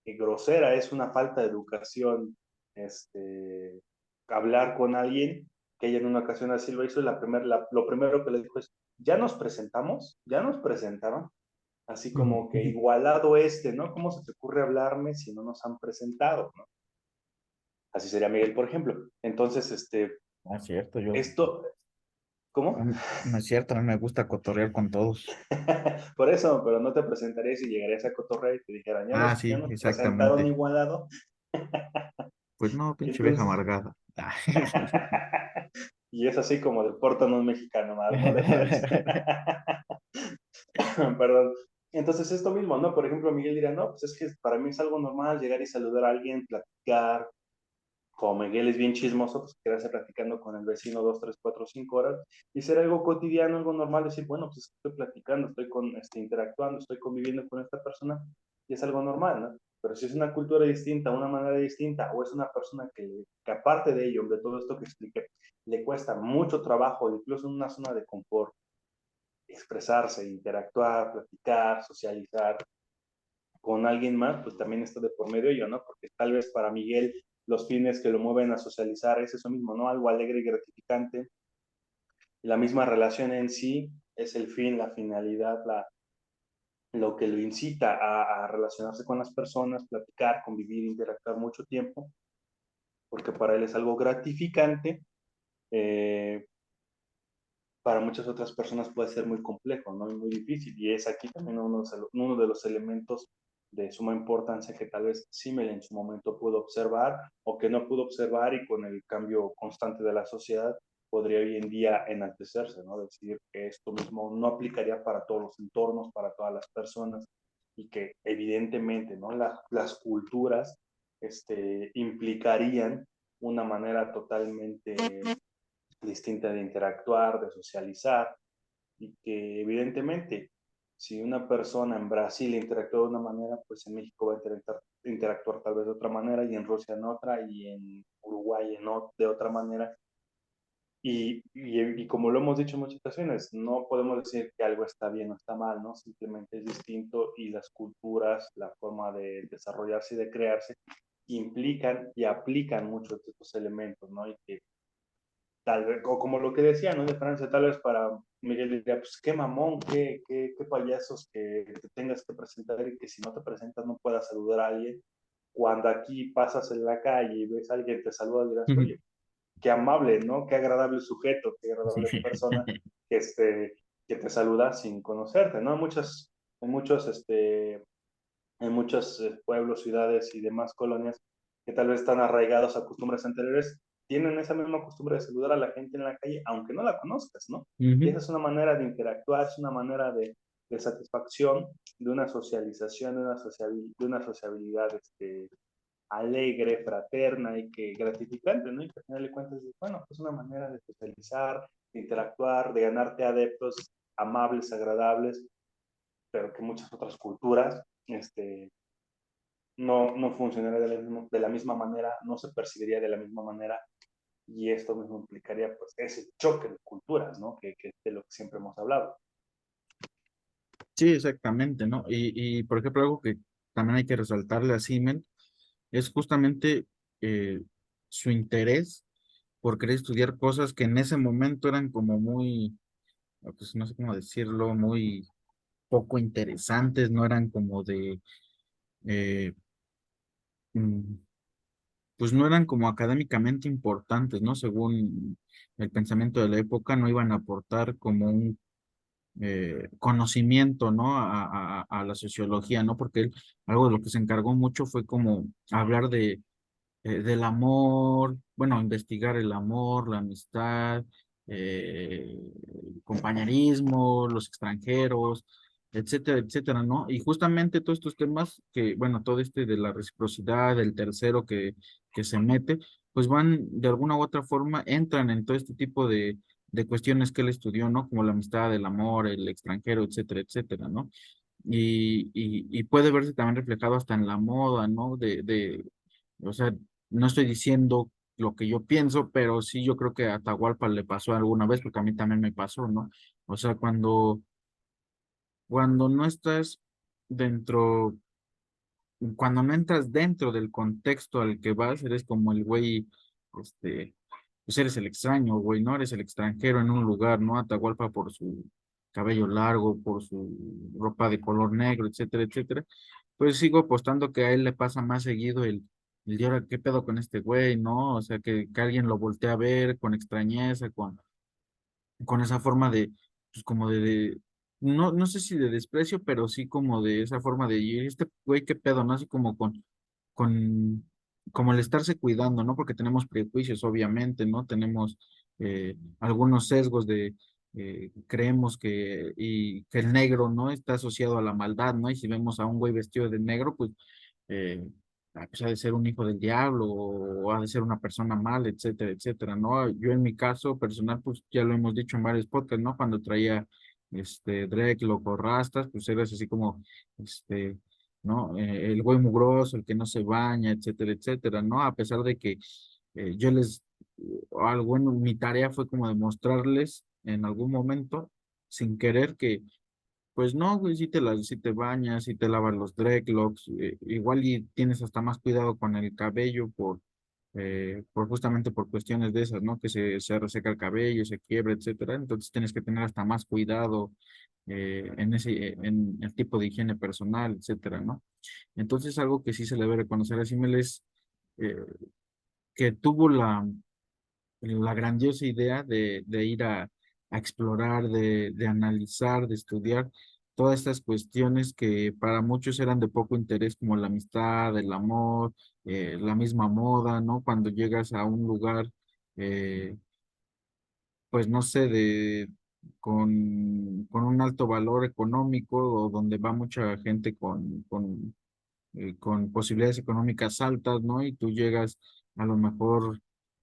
grosera, es una falta de educación, hablar con alguien, que ella en una ocasión así lo hizo, y lo primero que le dijo es, ya nos presentaron, así como que igualado ¿no? ¿Cómo se te ocurre hablarme si no nos han presentado, ¿no? Así sería Miguel, por ejemplo. Entonces, No es cierto, yo. esto, ¿cómo? No es cierto, a mí me gusta cotorrear con todos. Por eso, pero no te presentarías y llegarías a cotorreo y te dijeran, Ah, ya sí, nos presentaron exactamente. igualado. Pues no, pinche vieja Entonces, amargada. Ah. y es así como de Porto no es mexicano más, ¿no? De Francia. Perdón. Entonces, esto mismo, ¿no? Por ejemplo, Miguel dirá, no, pues es que para mí es algo normal llegar y saludar a alguien, platicar. Como Miguel es bien chismoso, pues quedarse platicando con el vecino 2, 3, 4, 5 horas y ser algo cotidiano, algo normal, decir, bueno, pues estoy platicando, interactuando, estoy conviviendo con esta persona y es algo normal, ¿no? Pero si es una cultura distinta, una manera distinta, o es una persona que aparte de ello, de todo esto que expliqué, le cuesta mucho trabajo, incluso en una zona de confort, expresarse, interactuar, platicar, socializar con alguien más, pues también está de por medio ello, ¿no? Porque tal vez para Miguel los fines que lo mueven a socializar es eso mismo, ¿no? Algo alegre y gratificante. La misma relación en sí es el fin, la finalidad, lo que lo incita a relacionarse con las personas, platicar, convivir, interactuar mucho tiempo, porque para él es algo gratificante. Eh, para muchas otras personas puede ser muy complejo, ¿no? Y muy difícil. Y es aquí también uno de los elementos de suma importancia que tal vez Simmel en su momento pudo observar o que no pudo observar y con el cambio constante de la sociedad podría hoy en día enaltecerse, ¿no? Decir que esto mismo no aplicaría para todos los entornos, para todas las personas y que evidentemente, ¿no? Las culturas implicarían una manera totalmente distinta de interactuar, de socializar, y que evidentemente si una persona en Brasil interactúa de una manera, pues en México va a interactuar tal vez de otra manera, y en Rusia en otra, y en Uruguay de otra manera. Y como lo hemos dicho en muchas ocasiones, no podemos decir que algo está bien o está mal, ¿no? Simplemente es distinto y las culturas, la forma de desarrollarse y de crearse implican y aplican muchos de estos elementos, ¿no? Y que tal vez, o como lo que decía, ¿no? De Francia, tal vez para Miguel diría, pues qué mamón, qué payasos que te tengas que presentar y que si no te presentas no puedas saludar a alguien. Cuando aquí pasas en la calle y ves a alguien te saluda, dirás, oye, qué amable, ¿no? Qué agradable sujeto, qué agradable persona que, que te saluda sin conocerte, ¿no? En muchos, en muchos pueblos, ciudades y demás colonias que tal vez están arraigados a costumbres anteriores, tienen esa misma costumbre de saludar a la gente en la calle, aunque no la conozcas, ¿no? Y Ujú. esa es una manera de interactuar, es una manera de satisfacción, de una socialización, de una sociabilidad alegre, fraterna y que gratificante, ¿no? Y que al final de cuentas, bueno, es una manera de socializar, de interactuar, de ganarte adeptos amables, agradables, pero que muchas otras culturas no funcionaría de la misma manera, no se percibiría de la misma manera, y esto mismo implicaría pues ese choque de culturas, ¿no? Que es de lo que siempre hemos hablado. Sí, exactamente, ¿no? Por ejemplo, algo que también hay que resaltarle a Siemens es justamente eh, su interés por querer estudiar cosas que en ese momento eran como muy, pues no sé cómo decirlo, muy poco interesantes, no eran como de, eh, mm, pues no eran como académicamente importantes, ¿no? Según el pensamiento de la época, no iban a aportar como un conocimiento, ¿no? A la sociología, ¿no? Porque él, algo de lo que se encargó mucho fue como hablar del amor, bueno, investigar el amor, la amistad, el compañerismo, los extranjeros, etcétera, etcétera, ¿no? Y justamente todos estos temas que, bueno, todo este de la reciprocidad, del tercero que se mete, pues van de alguna u otra forma, entran en todo este tipo de cuestiones que él estudió, ¿no? Como la amistad, el amor, el extranjero, etcétera, etcétera, ¿no? Y puede verse también reflejado hasta en la moda, ¿no? O sea, no estoy diciendo lo que yo pienso, pero sí yo creo que a Atahualpa le pasó alguna vez, porque a mí también me pasó, ¿no? O sea, cuando no estás dentro, cuando no entras dentro del contexto al que vas, eres como el güey, este, pues eres el extraño, güey, ¿no? Eres el extranjero en un lugar, ¿no? Atahualpa por su cabello largo, por su ropa de color negro, etcétera, etcétera. Pues sigo apostando que a él le pasa más seguido el de ahora, ¿qué pedo con este güey, no? O sea, que alguien lo voltea a ver con extrañeza, con esa forma de, pues como no, no sé si de desprecio, pero sí como de esa forma de, "Y este güey, qué pedo, ¿no? Así como con, como el estarse cuidando, ¿no? Porque tenemos prejuicios, obviamente, ¿no? Tenemos algunos sesgos creemos que el negro, ¿no? Está asociado a la maldad, ¿no? Y si vemos a un güey vestido de negro, pues, eh, pues ha de ser un hijo del diablo o ha de ser una persona mala, etcétera, etcétera, ¿no? Yo en mi caso personal, pues ya lo hemos dicho en varios podcasts, ¿no? Cuando traía dreadlock o rastas, pues eres así como, este, ¿no? El güey mugroso, el que no se baña, etcétera, etcétera, ¿no? A pesar de que yo bueno, mi tarea fue como demostrarles en algún momento, sin querer, que pues no, güey, si te bañas, si te lavas los dreadlocks, igual y tienes hasta más cuidado con el cabello por justamente por cuestiones de esas, ¿no? Que se reseca el cabello, se quiebra, etcétera. Entonces tienes que tener hasta más cuidado en el tipo de higiene personal, etcétera, ¿no? Entonces algo que sí se le debe reconocer a Simmel es eh, que tuvo la grandiosa idea de ir a explorar, de analizar, de estudiar todas estas cuestiones que para muchos eran de poco interés, como la amistad, el amor, la misma moda, ¿no? Cuando llegas a un lugar, eh, pues no sé, con un alto valor económico o donde va mucha gente con posibilidades económicas altas, ¿no? Y tú llegas a lo mejor,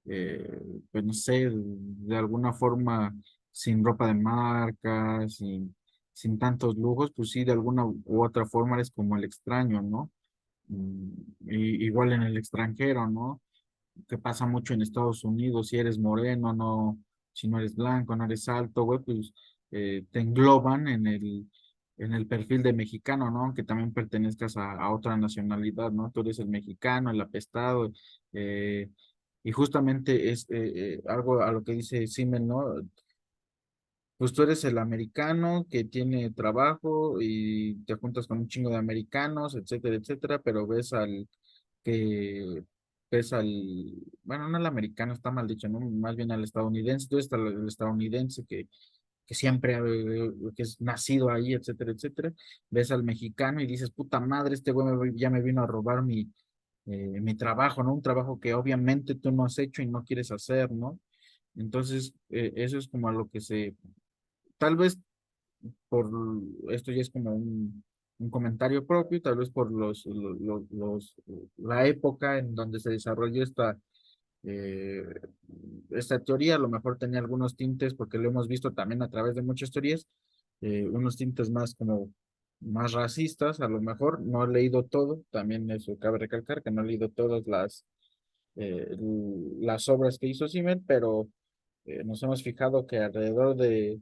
eh, pues no sé, de alguna forma sin ropa de marca, sin tantos lujos, pues sí, de alguna u otra forma eres como el extraño, ¿no? Mm, igual en el extranjero, ¿no? Que pasa mucho en Estados Unidos, si eres moreno, no, si no eres blanco, no eres alto, güey, pues te engloban en el perfil de mexicano, ¿no? Aunque también pertenezcas a otra nacionalidad, ¿no? Tú eres el mexicano, el apestado, eh, y justamente es algo a lo que dice Simmel, ¿no? Pues tú eres el americano que tiene trabajo y te juntas con un chingo de americanos, etcétera, etcétera, pero ves al que ves al, bueno, no al americano, está mal dicho, ¿no? Más bien al estadounidense, tú está el estadounidense que siempre, que es nacido ahí, etcétera, etcétera. Ves al mexicano y dices, puta madre, este güey ya me vino a robar mi trabajo, ¿no? Un trabajo que obviamente tú no has hecho y no quieres hacer, ¿no? Entonces, eso es como a lo que tal vez por, esto ya es como un comentario propio, tal vez por la época en donde se desarrolló eh, esta teoría, a lo mejor tenía algunos tintes, porque lo hemos visto también a través de muchas teorías, unos tintes más como más racistas, a lo mejor no he leído todo, también eso cabe recalcar que no he leído todas las obras que hizo Simmel, pero nos hemos fijado que alrededor de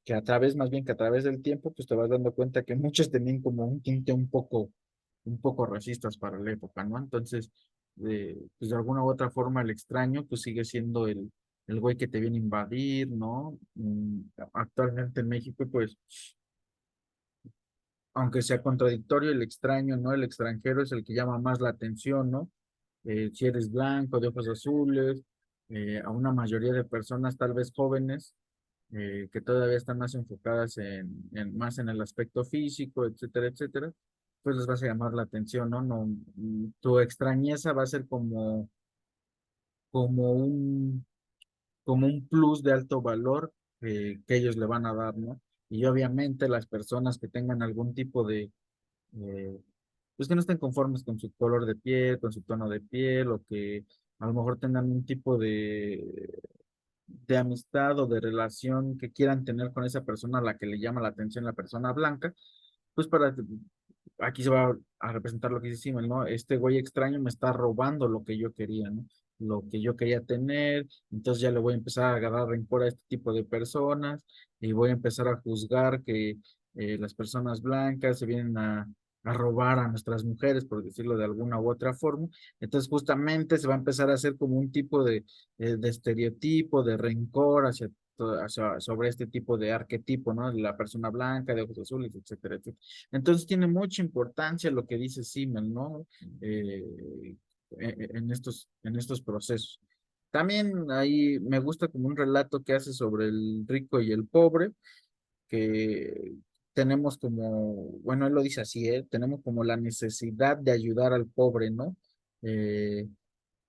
que a través, más bien que a través del tiempo, pues te vas dando cuenta que muchos tenían como un tinte un poco racistas para la época, ¿no? Entonces, pues de alguna u otra forma el extraño, pues sigue siendo el güey que te viene a invadir, ¿no? Actualmente en México, pues, aunque sea contradictorio, el extraño, ¿no? El extranjero es el que llama más la atención, ¿no? Si eres blanco, de ojos azules, a una mayoría de personas, tal vez jóvenes, que todavía están más enfocadas más en el aspecto físico, etcétera, etcétera, pues les vas a llamar la atención, ¿no? No, tu extrañeza va a ser como un, como un plus de alto valor que ellos le van a dar, ¿no? Y obviamente las personas que tengan algún tipo eh, pues que no estén conformes con su color de piel, con su tono de piel, o que a lo mejor tengan un tipo de amistad o de relación que quieran tener con esa persona a la que le llama la atención la persona blanca, pues aquí se va a representar lo que dice Simmel, ¿no? Este güey extraño me está robando lo que yo quería, ¿no? Lo que yo quería tener, entonces ya le voy a empezar a agarrar rencor a este tipo de personas y voy a empezar a juzgar que las personas blancas se vienen a robar a nuestras mujeres, por decirlo de alguna u otra forma. Entonces justamente se va a empezar a hacer como un tipo de estereotipo, de rencor sobre este tipo de arquetipo, ¿no? De la persona blanca, de ojos azules, etcétera, etcétera. Entonces tiene mucha importancia lo que dice Simmel, ¿no? En estos procesos. También ahí me gusta como un relato que hace sobre el rico y el pobre, que tenemos como, bueno, él lo dice así, ¿eh? Tenemos como la necesidad de ayudar al pobre, ¿no? Eh,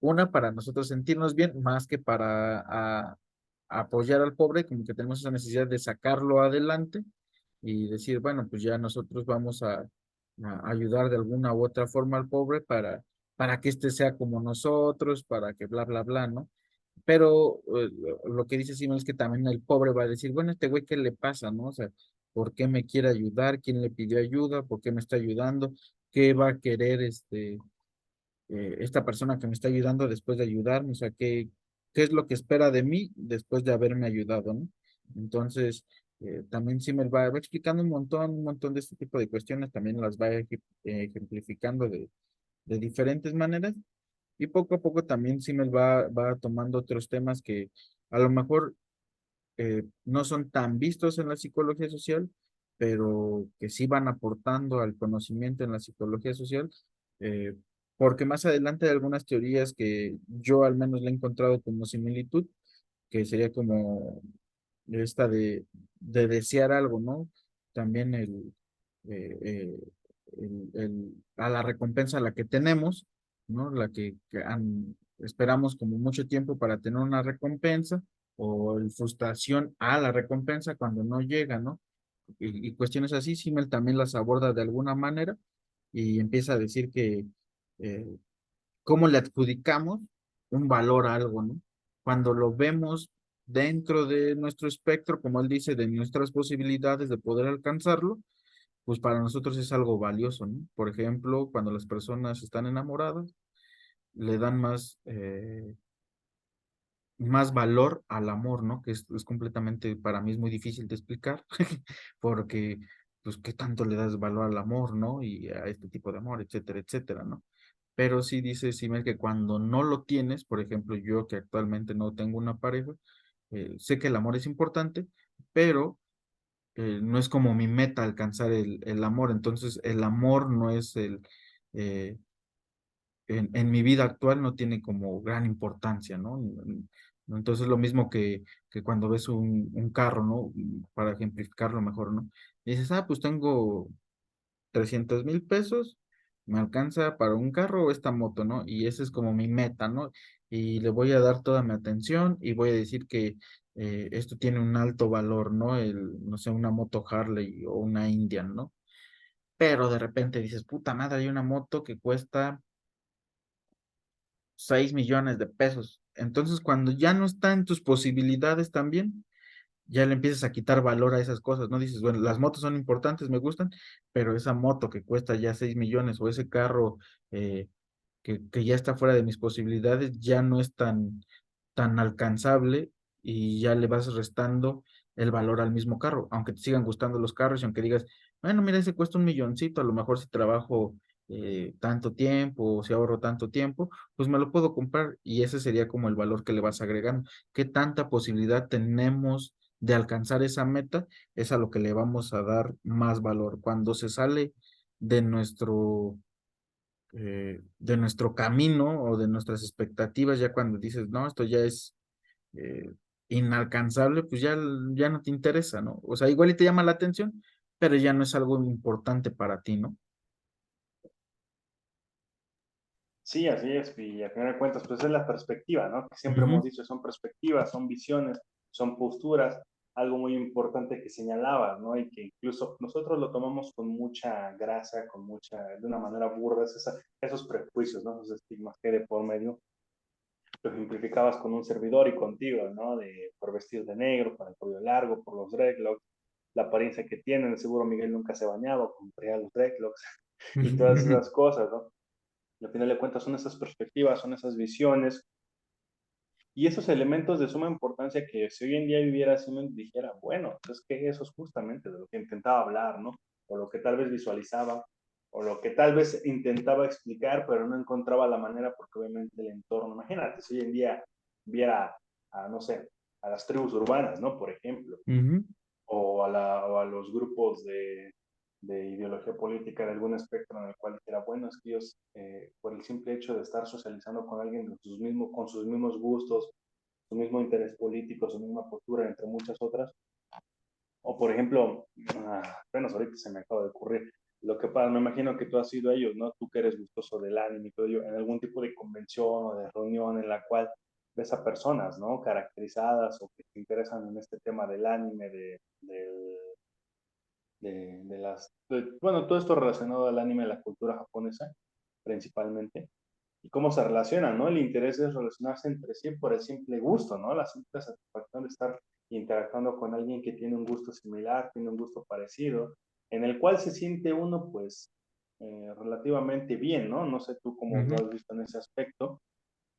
una para nosotros sentirnos bien, más que para apoyar al pobre, como que tenemos esa necesidad de sacarlo adelante y decir, bueno, pues ya nosotros vamos a ayudar de alguna u otra forma al pobre para que éste sea como nosotros, para que bla, bla, bla, ¿no? Pero lo que dice Simón es que también el pobre va a decir, bueno, este güey, ¿qué le pasa, no? O sea, ¿por qué me quiere ayudar? ¿Quién le pidió ayuda? ¿Por qué me está ayudando? ¿Qué va a querer esta persona que me está ayudando después de ayudarme? O sea, ¿qué es lo que espera de mí después de haberme ayudado, ¿no? Entonces, también sí va explicando un montón de este tipo de cuestiones, también las va ejemplificando de diferentes maneras y poco a poco también Simmel va tomando otros temas que a lo mejor no son tan vistos en la psicología social, pero que sí van aportando al conocimiento en la psicología social, eh, porque más adelante hay algunas teorías que yo al menos le he encontrado como similitud, que sería como esta de desear algo, ¿no? También eh, eh, a la recompensa a la que tenemos, ¿no? La esperamos como mucho tiempo para tener una recompensa, o la frustración a la recompensa cuando no llega, ¿no? Y cuestiones así, Simmel también las aborda de alguna manera y empieza a decir que eh, cómo le adjudicamos un valor a algo, ¿no? Cuando lo vemos dentro de nuestro espectro, como él dice, de nuestras posibilidades de poder alcanzarlo, pues para nosotros es algo valioso, ¿no? Por ejemplo, cuando las personas están enamoradas, le dan más valor al amor, ¿no? Que es completamente, para mí es muy difícil de explicar, porque, pues, ¿qué tanto le das valor al amor, ¿no? Y a este tipo de amor, etcétera, etcétera, ¿no? Pero sí dice Simmel que cuando no lo tienes, por ejemplo, yo que actualmente no tengo una pareja, sé que el amor es importante, pero no es como mi meta alcanzar el amor, entonces el amor no es eh, en mi vida actual no tiene como gran importancia, ¿no? Entonces lo mismo que cuando ves un carro, ¿no? Para ejemplificarlo mejor, ¿no? Y dices, ah, pues tengo 300,000 pesos, me alcanza para un carro o esta moto, ¿no? Y esa es como mi meta, ¿no? Y le voy a dar toda mi atención y voy a decir que esto tiene un alto valor, ¿no? No sé, una moto Harley o una Indian, ¿no? Pero de repente dices, puta madre, hay una moto que cuesta 6 millones de pesos. Entonces, cuando ya no está en tus posibilidades también, ya le empiezas a quitar valor a esas cosas, ¿no? Dices, bueno, las motos son importantes, me gustan, pero esa moto que cuesta ya 6 millones o ese carro eh, que ya está fuera de mis posibilidades, ya no es tan alcanzable y ya le vas restando el valor al mismo carro, aunque te sigan gustando los carros y aunque digas, bueno, mira, ese cuesta 1 milloncito, a lo mejor si trabajo tanto tiempo o si ahorro tanto tiempo, pues me lo puedo comprar y ese sería como el valor que le vas agregando. ¿Qué tanta posibilidad tenemos de alcanzar esa meta? Es a lo que le vamos a dar más valor. Cuando se sale de nuestro camino o de nuestras expectativas, ya cuando dices, no, esto ya es eh, inalcanzable, pues ya no te interesa, ¿no? O sea, igual y te llama la atención, pero ya no es algo importante para ti, ¿no? Sí, así es, y al final de cuentas, pues es la perspectiva, ¿no? Que siempre Ujú, hemos dicho, son perspectivas, son visiones, son posturas, algo muy importante que señalabas, ¿no? Y que incluso nosotros lo tomamos con mucha grasa, de una manera burda, esos prejuicios, ¿no? Esos estigmas que hay de por medio, lo simplificabas con un servidor y contigo, ¿no? Por vestir de negro, por el cabello largo, por los dreadlocks, la apariencia que tienen, seguro Miguel nunca se bañaba, como traía los dreadlocks, y todas esas cosas, ¿no? Y al final de cuentas son esas perspectivas, son esas visiones y esos elementos de suma importancia que si hoy en día viviera así me dijera, bueno, pues es que eso es justamente de lo que intentaba hablar, ¿no? O lo que tal vez visualizaba, o lo que tal vez intentaba explicar, pero no encontraba la manera porque obviamente el entorno, imagínate, si hoy en día viera no sé, a las tribus urbanas, ¿no? Por ejemplo, ujú. o a los grupos de ideología política de algún espectro en el cual era bueno, es que ellos, por el simple hecho de estar socializando con alguien con sus mismos gustos, su mismo interés político, su misma postura, entre muchas otras, o por ejemplo, apenas ahorita se me acaba de ocurrir, lo que pasa, me imagino que tú has ido a ellos, ¿no? Tú que eres gustoso del anime y todo ello, en algún tipo de convención o de reunión en la cual ves a personas, ¿no? Caracterizadas o que se interesan en este tema del anime, bueno, todo esto relacionado al anime, la cultura japonesa, principalmente, y cómo se relacionan, ¿no? El interés es relacionarse entre sí por el simple gusto, ¿no? La simple satisfacción de estar interactuando con alguien que tiene un gusto similar, tiene un gusto parecido, en el cual se siente uno, pues, relativamente bien, ¿no? No sé tú cómo lo Ujú. has visto en ese aspecto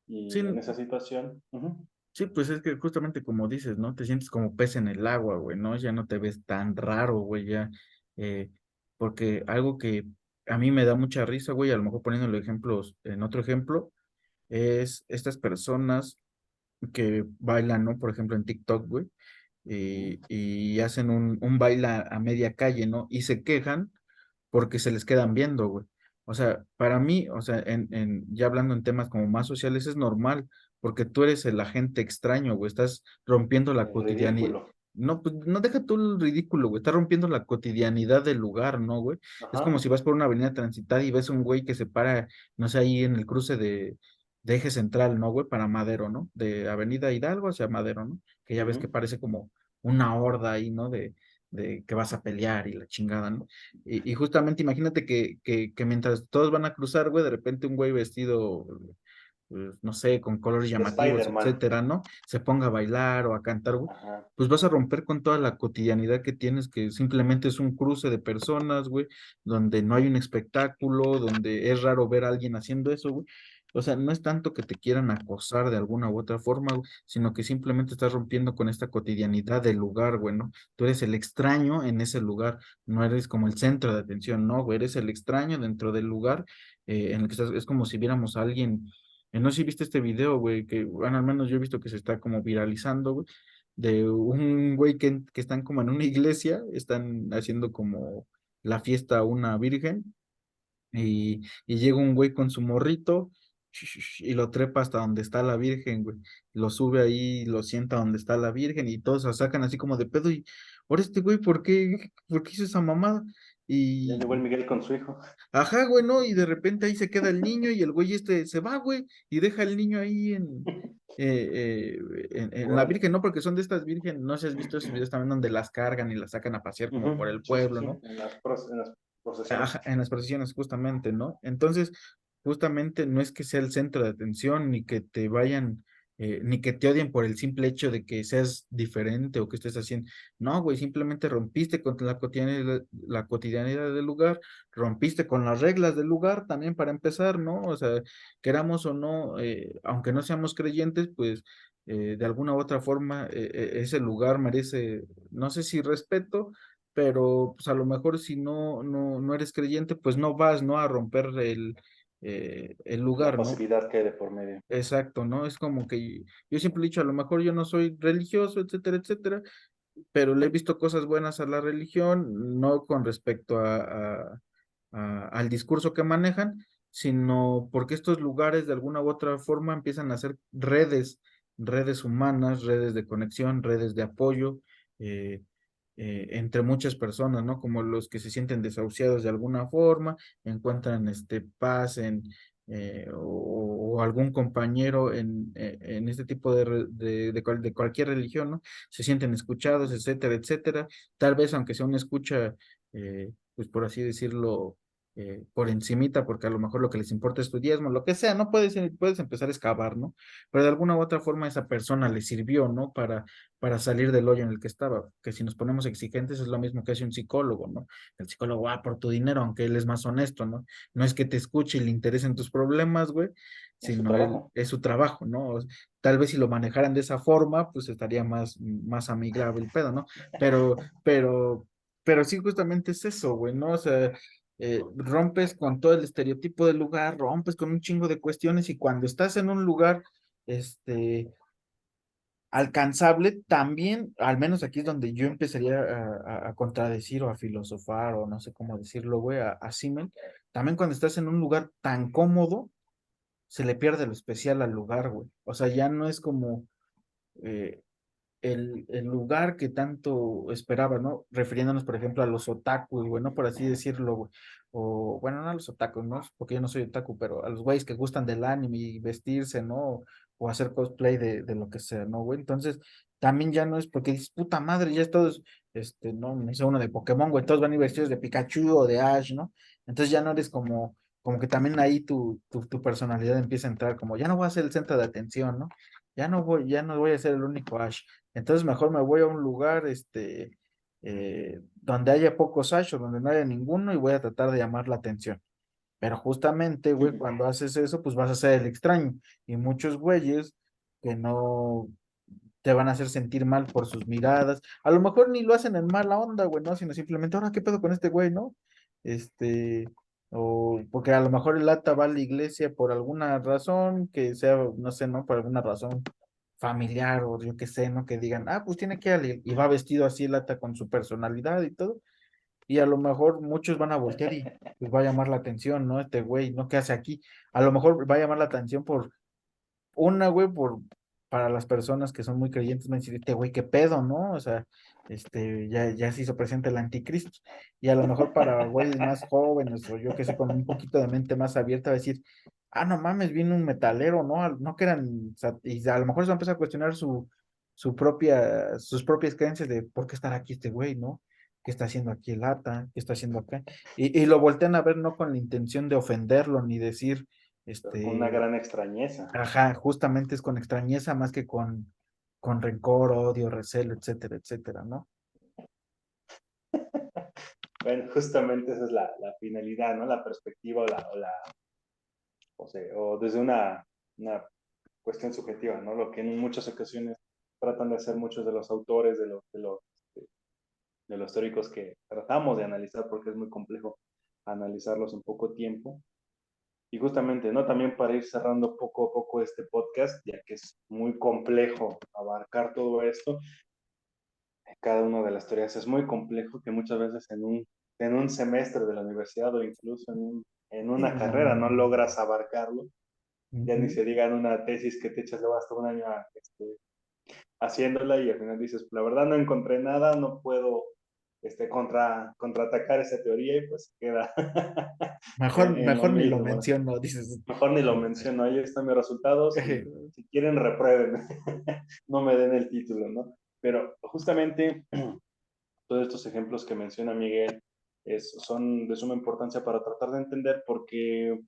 Sí, y en esa situación. Uh-huh. sí, pues es que justamente como dices, ¿no? Te sientes como pez en el agua, güey, ¿no? Ya no te ves tan raro, güey, ya. eh, Porque algo que a mí me da mucha risa, güey, a lo mejor poniéndole ejemplos en otro ejemplo, es estas personas que bailan, ¿no? Por ejemplo, en TikTok, güey, y hacen un baile a media calle, ¿no? Y se quejan porque se les quedan viendo, güey. O sea, para mí, o sea, ya hablando en temas como más sociales, es normal, porque tú eres el agente extraño, güey, estás rompiendo la El cotidianidad. ridículo. No, pues no deja tú el ridículo, güey, estás rompiendo la cotidianidad del lugar, ¿no, güey? Es como Ajá. si vas por una avenida transitada y ves un güey que se para, no sé, ahí en el cruce de Eje Central, ¿no, güey? Para Madero, ¿no? De Avenida Hidalgo hacia Madero, ¿no? Que ya ves que Uh-huh. parece como una horda ahí, ¿no? De que vas a pelear y la chingada, ¿no? Y justamente imagínate que mientras todos van a cruzar, güey, de repente un güey vestido, pues, no sé, con colores De llamativos, Spider-Man. etcétera, ¿no? Se ponga a bailar o a cantar, güey. Ajá. Pues vas a romper con toda la cotidianidad que tienes, que simplemente es un cruce de personas, güey, donde no hay un espectáculo, donde es raro ver a alguien haciendo eso, güey. O sea, no es tanto que te quieran acosar de alguna u otra forma, güey, sino que simplemente estás rompiendo con esta cotidianidad del lugar, güey, ¿no? Tú eres el extraño en ese lugar, no eres como el centro de atención, no, güey, eres el extraño dentro del lugar en el que estás, es como si viéramos a alguien, no sé si viste este video, güey, que, bueno, al menos yo he visto que se está como viralizando, güey, de un güey que están como en una iglesia, están haciendo como la fiesta a una virgen y llega un güey con su morrito y lo trepa hasta donde está la Virgen, güey. Lo sube ahí, lo sienta donde está la Virgen y todos se sacan así como de pedo y, ahora este güey, ¿por qué hizo esa mamada? Ya llegó el Y, Miguel con su hijo. ajá, güey, ¿no? Y de repente ahí se queda el niño y el güey este se va, güey, y deja al niño ahí en la Órale. Virgen, ¿no? Porque son de estas virgen, no sé si has visto esos videos también donde las cargan y las sacan a pasear como por Ujú. el Sí, sí, pueblo, sí, ¿no? en las procesiones. Ajá, en las procesiones, justamente, ¿no? Entonces, justamente no es que sea el centro de atención, ni que te vayan, ni que te odien por el simple hecho de que seas diferente o que estés haciendo. No, güey, simplemente rompiste con la cotidianidad del lugar, rompiste con las reglas del lugar también para empezar, ¿no? O sea, queramos o no, aunque no seamos creyentes, pues de alguna u otra forma ese lugar merece, no sé si respeto, pero pues a lo mejor si no eres creyente, pues no vas, ¿no? A romper el La lugar, ¿no? pasividad que hay de por medio. Exacto, ¿no? Es como que yo siempre he dicho, a lo mejor yo no soy religioso, etcétera, etcétera, pero le he visto cosas buenas a la religión, no con respecto al discurso que manejan, sino porque estos lugares de alguna u otra forma empiezan a ser redes humanas, redes de conexión, redes de apoyo, eh, entre muchas personas, ¿no? Como los que se sienten desahuciados de alguna forma, encuentran paz o algún compañero en este tipo de cualquier religión, ¿no? Se sienten escuchados, etcétera, etcétera. Tal vez, aunque sea una escucha, pues por así decirlo, por encimita, porque a lo mejor lo que les importa es tu diezmo, lo que sea, ¿no? Puedes empezar a excavar, ¿no? Pero de alguna u otra forma esa persona le sirvió, ¿no? Para salir del hoyo en el que estaba, que si nos ponemos exigentes es lo mismo que hace un psicólogo, ¿no? El psicólogo va por tu dinero, aunque él es más honesto, ¿no? No es que te escuche y le interesen tus problemas, güey, Es su sino él trabajo. es su trabajo, ¿no? Tal vez si lo manejaran de esa forma, pues estaría más amigable el pedo, ¿no? Pero, pero, pero sí, justamente es eso, güey, ¿no? O sea, rompes con todo el estereotipo del lugar, rompes con un chingo de cuestiones y cuando estás en un lugar, este, alcanzable, también, al menos aquí es donde yo empezaría a contradecir o a filosofar o no sé cómo decirlo, güey, a Simmel, también cuando estás en un lugar tan cómodo, se le pierde lo especial al lugar, güey. O sea, ya no es como, eh, el lugar que tanto esperaba, ¿no? Refiriéndonos, por ejemplo, a los otakus, güey, ¿no? Por así decirlo, güey. O, bueno, no a los otakus, ¿no? Porque yo no soy otaku, pero a los güeyes que gustan del anime y vestirse, ¿no? O hacer cosplay de lo que sea, ¿no, güey? Entonces, también ya no es porque dices, puta madre, ya es todos, no sé, uno de Pokémon, güey, todos van a ir vestidos de Pikachu o de Ash, ¿no? Entonces ya no eres como que también ahí tu personalidad empieza a entrar, como ya no voy a ser el centro de atención, ¿no? Ya no voy a ser el único Ash. Entonces mejor me voy a un lugar, donde haya pocos Ash o donde no haya ninguno y voy a tratar de llamar la atención. Pero justamente, güey, cuando haces eso, pues vas a ser el extraño. Y muchos güeyes que no te van a hacer sentir mal por sus miradas. A lo mejor ni lo hacen en mala onda, güey, ¿no? Sino simplemente, ahora, ¿qué pedo con este güey, no? Este, o porque a lo mejor el ata va a la iglesia por alguna razón, que sea, no sé, ¿no? Por alguna razón familiar o yo qué sé, ¿no? Que digan, pues tiene que ir y va vestido así el ata con su personalidad y todo. Y a lo mejor muchos van a voltear y les va a llamar la atención, ¿no? Este güey, ¿no? ¿Qué hace aquí? A lo mejor va a llamar la atención por güey, para las personas que son muy creyentes, van a decir, este güey, qué pedo, ¿no? O sea, ya se hizo presente el anticristo. Y a lo mejor para güeyes más jóvenes, o yo que sé, con un poquito de mente más abierta, va a decir, no mames, vino un metalero, ¿no? No que eran, o sea, y a lo mejor se va a empezar a cuestionar sus propias creencias de por qué estar aquí este güey, ¿no? ¿Qué está haciendo aquí el ata? ¿Qué está haciendo acá? Y lo voltean a ver no con la intención de ofenderlo, ni decir, Pero con una este, gran extrañeza. ajá, justamente es con extrañeza más que con rencor, odio, recelo, etcétera, etcétera, ¿no? Bueno, justamente esa es la finalidad, ¿no? La perspectiva o sea, o desde una cuestión subjetiva, ¿no? Lo que en muchas ocasiones tratan de hacer muchos de los autores, de los teóricos que tratamos de analizar, porque es muy complejo analizarlos en poco tiempo. Y justamente, ¿no? También para ir cerrando poco a poco este podcast, ya que es muy complejo abarcar todo esto, cada una de las teorías es muy complejo, que muchas veces en un en un semestre de la universidad o incluso en Sí, una no, carrera no, no no. logras abarcarlo, ya ni Ujú. se diga en una tesis que te echas luego hasta un año haciéndola y al final dices, la verdad no encontré nada, no puedo contraatacar esa teoría y pues queda Mejor, en lo mejor ni lo mismo. menciono, dices. Mejor ni lo menciono, ahí están mis resultados y si quieren reprueben, no me den el título, ¿no? Pero justamente todos estos ejemplos que menciona Miguel son de suma importancia para tratar de entender porque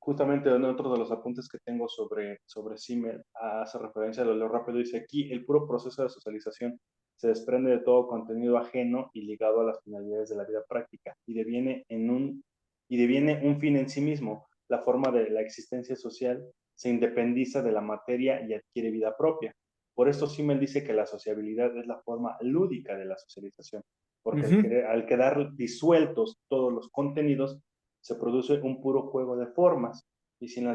justamente en otro de los apuntes que tengo sobre Simmel hace referencia a lo rápido, dice aquí, el puro proceso de socialización se desprende de todo contenido ajeno y ligado a las finalidades de la vida práctica y deviene un fin en sí mismo. La forma de la existencia social se independiza de la materia y adquiere vida propia. Por esto Simmel dice que la sociabilidad es la forma lúdica de la socialización, porque Ujú. al quedar disueltos todos los contenidos, se produce un puro juego de formas y si en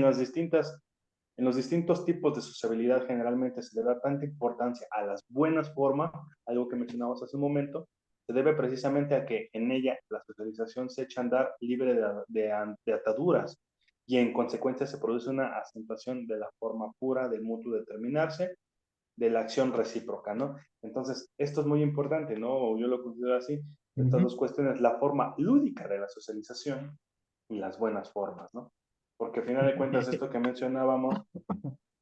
los distintos tipos de sociabilidad generalmente se le da tanta importancia a las buenas formas, algo que mencionamos hace un momento, se debe precisamente a que en ella la socialización se echa a andar libre de ataduras y en consecuencia se produce una acentuación de la forma pura del mutuo determinarse, de la acción recíproca, ¿no? Entonces, esto es muy importante, ¿no? Yo lo considero así, estas Ujú. dos cuestiones, la forma lúdica de la socialización y las buenas formas, ¿no? Porque al final de cuentas, esto que mencionábamos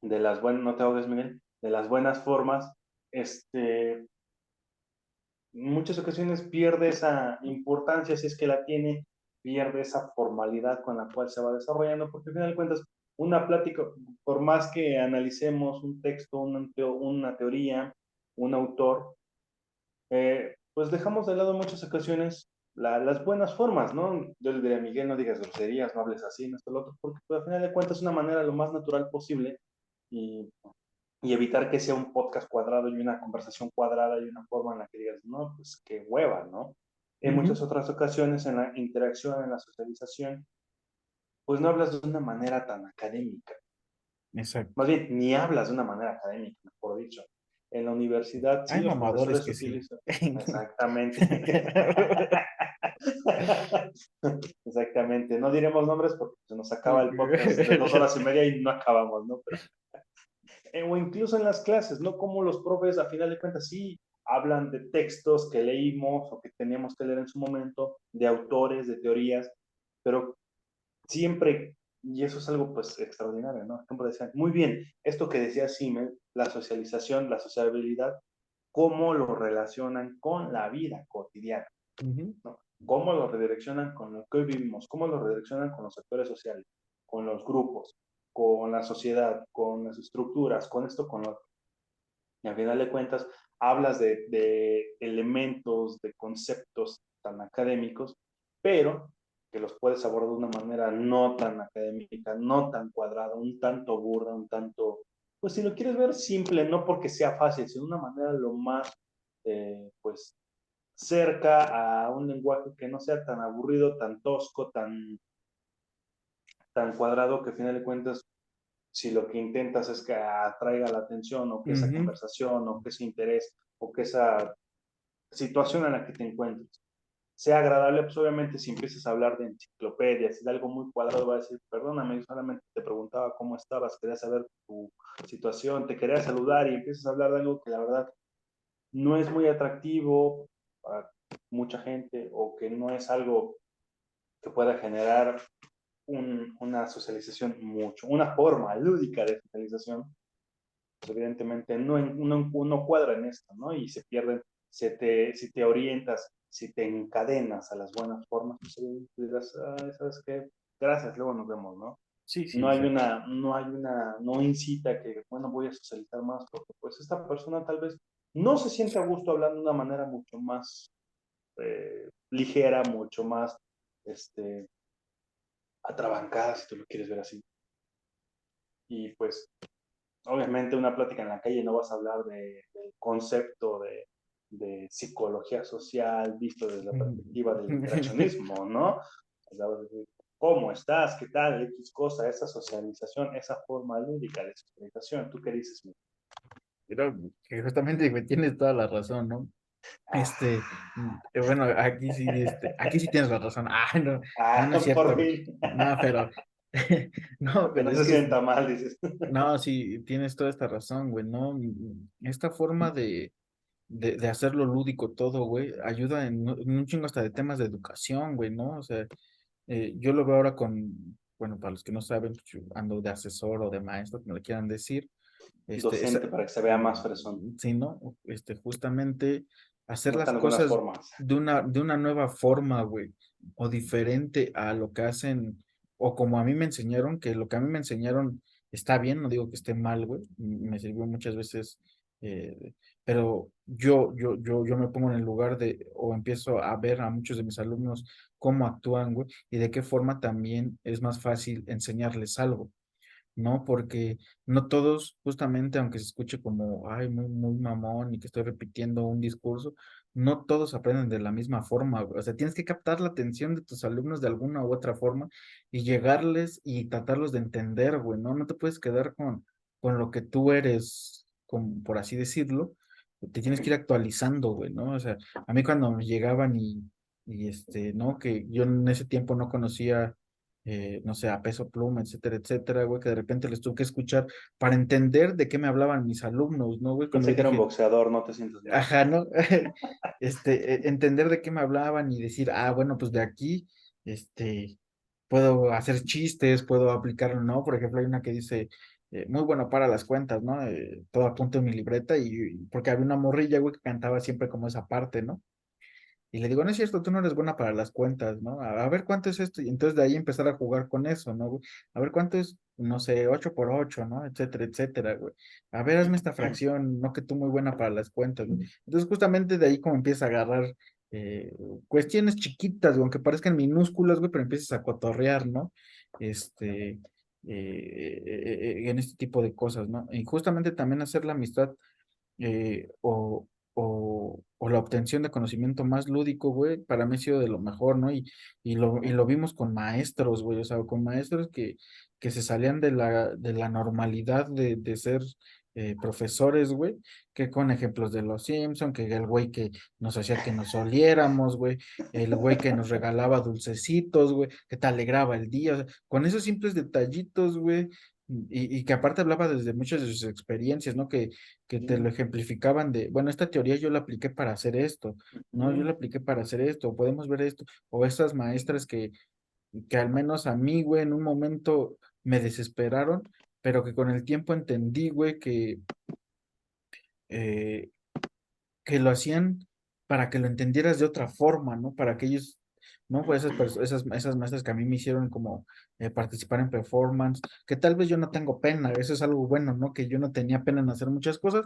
de las buenas, no te ahogues, Miguel, de las buenas formas, en muchas ocasiones pierde esa importancia, si es que la tiene, pierde esa formalidad con la cual se va desarrollando, porque al final de cuentas, una plática, por más que analicemos un texto, una teoría, un autor, pues dejamos de lado en muchas ocasiones las buenas formas, ¿no? Yo le diría a Miguel, no digas groserías, no hables así, no esto, lo otro, porque pues, al final de cuentas es una manera lo más natural posible y, y evitar que sea un podcast cuadrado y una conversación cuadrada y una forma en la que digas, no, pues qué hueva, ¿no? En Ujú. muchas otras ocasiones, en la interacción, en la socialización, pues no hablas de una manera tan académica. Exacto. Más bien, ni hablas de una manera académica, mejor dicho. En la universidad, sí, Hay los mamadores profesores que sí. utilizan. Exactamente. Exactamente. No diremos nombres porque se nos acaba el podcast de 2 horas y media y no acabamos, ¿no? Pero, o incluso en las clases, ¿no? Como los profes, a final de cuentas, sí hablan de textos que leímos o que teníamos que leer en su momento, de autores, de teorías, pero siempre, y eso es algo pues extraordinario, ¿no? Siempre decían, muy bien, esto que decía Simmel, la socialización, la sociabilidad, cómo lo relacionan con la vida cotidiana, Ujú. ¿no? Cómo lo redireccionan con lo que hoy vivimos, cómo lo redireccionan con los sectores sociales, con los grupos, con la sociedad, con las estructuras, con esto, con lo otro. Y al final de cuentas, hablas de elementos, de conceptos tan académicos, pero que los puedes abordar de una manera no tan académica, no tan cuadrada, un tanto burda, un tanto, pues si lo quieres ver simple, no porque sea fácil, sino de una manera lo más, pues, cerca a un lenguaje que no sea tan aburrido, tan tosco, tan cuadrado, que al final de cuentas si lo que intentas es que atraiga la atención o que esa Ujú. conversación o que ese interés o que esa situación en la que te encuentres sea agradable, pues obviamente si empiezas a hablar de enciclopedias y de algo muy cuadrado, va a decir, perdóname, solamente te preguntaba cómo estabas, quería saber tu situación, te quería saludar y empiezas a hablar de algo que la verdad no es muy atractivo para mucha gente o que no es algo que pueda generar una socialización mucho, una forma lúdica de socialización, pues evidentemente no cuadra en esto, ¿no? Y se pierden, si te orientas, si te encadenas a las buenas formas, pues dirás, ¿sabes qué? Gracias, luego nos vemos, ¿no? Sí, sí, exacto. No incita que, bueno, voy a socializar más, porque pues esta persona tal vez no se siente a gusto hablando de una manera mucho más ligera, mucho más este, atrabancada, si tú lo quieres ver así. Y pues obviamente una plática en la calle no vas a hablar del concepto de psicología social visto desde la perspectiva del interaccionismo, ¿no? O sea, vas a decir, ¿cómo estás? ¿Qué tal? X cosa, esa socialización, esa forma lúdica de socialización. ¿Tú qué dices? Creo que justamente me tienes toda la razón, ¿no? Este, bueno, aquí sí tienes la razón. Ah, no, no, Ah, no es cierto, por güey. fin. No, pero, no, Para que pero no es se que, sienta mal, dices. no, sí, tienes toda esta razón, güey, ¿no? Esta forma de hacerlo lúdico todo, güey, ayuda en un chingo hasta de temas de educación, güey, ¿no? O sea, yo lo veo ahora bueno, para los que no saben, pues, yo ando de asesor o de maestro, como le quieran decir, Docente para que se vea más fresón. sí, ¿no? Justamente hacer Nota las algunas cosas formas. de una nueva forma, güey, o diferente a lo que hacen, o como a mí me enseñaron, que lo que a mí me enseñaron está bien, no digo que esté mal, güey, me sirvió muchas veces, pero yo me pongo en el lugar o empiezo a ver a muchos de mis alumnos cómo actúan, güey, y de qué forma también es más fácil enseñarles algo. ¿No? Porque no todos, justamente, aunque se escuche como, ay, muy, muy mamón y que estoy repitiendo un discurso, no todos aprenden de la misma forma, güey. O sea, tienes que captar la atención de tus alumnos de alguna u otra forma y llegarles y tratarlos de entender, güey, ¿no? No te puedes quedar con lo que tú eres, por así decirlo, te tienes que ir actualizando, güey, ¿no? O sea, a mí cuando me llegaban ¿no? Que yo en ese tiempo no conocía no sé, a Peso Pluma, etcétera, etcétera, güey, que de repente les tuve que escuchar para entender de qué me hablaban mis alumnos, ¿no, güey? Cuando Pensé yo que era un dije, boxeador, no te sientes mal. ajá, ¿no? Entender de qué me hablaban y decir, ah, bueno, pues de aquí, puedo hacer chistes, puedo aplicarlo, ¿no? Por ejemplo, hay una que dice, muy bueno para las cuentas, ¿no? Todo apunto en mi libreta porque había una morrilla, güey, que cantaba siempre como esa parte, ¿no? Y le digo, no es cierto, tú no eres buena para las cuentas, ¿no? A ver cuánto es esto. Y entonces de ahí empezar a jugar con eso, ¿no, güey? A ver cuánto es, no sé, 8 por 8, ¿no? Etcétera, etcétera, güey. A ver, hazme esta fracción, no que tú muy buena para las cuentas, güey. Entonces justamente de ahí como empieza a agarrar eh, cuestiones chiquitas, güey, aunque parezcan minúsculas, güey, pero empiezas a cotorrear, ¿no? En este tipo de cosas, ¿no? Y justamente también hacer la amistad o la obtención de conocimiento más lúdico, güey, para mí ha sido de lo mejor, ¿no? Y lo vimos con maestros, güey, o sea, con maestros que se salían de la normalidad de ser profesores, güey, que con ejemplos de los Simpson, que el güey que nos hacía que nos oliéramos, güey, el güey que nos regalaba dulcecitos, güey, que te alegraba el día, o sea, con esos simples detallitos, güey, y que aparte hablaba desde muchas de sus experiencias, ¿no? Que te lo ejemplificaban bueno, esta teoría yo la apliqué para hacer esto, ¿no? Yo Ujú. la apliqué para hacer esto, podemos ver esto, o estas maestras que al menos a mí, güey, en un momento me desesperaron, pero que con el tiempo entendí, güey, eh, que lo hacían para que lo entendieras de otra forma, ¿no? Para que ellos, ¿no? Pues esas maestras que a mí me hicieron como participar en performance, que tal vez yo no tengo pena, eso es algo bueno, ¿no? Que yo no tenía pena en hacer muchas cosas,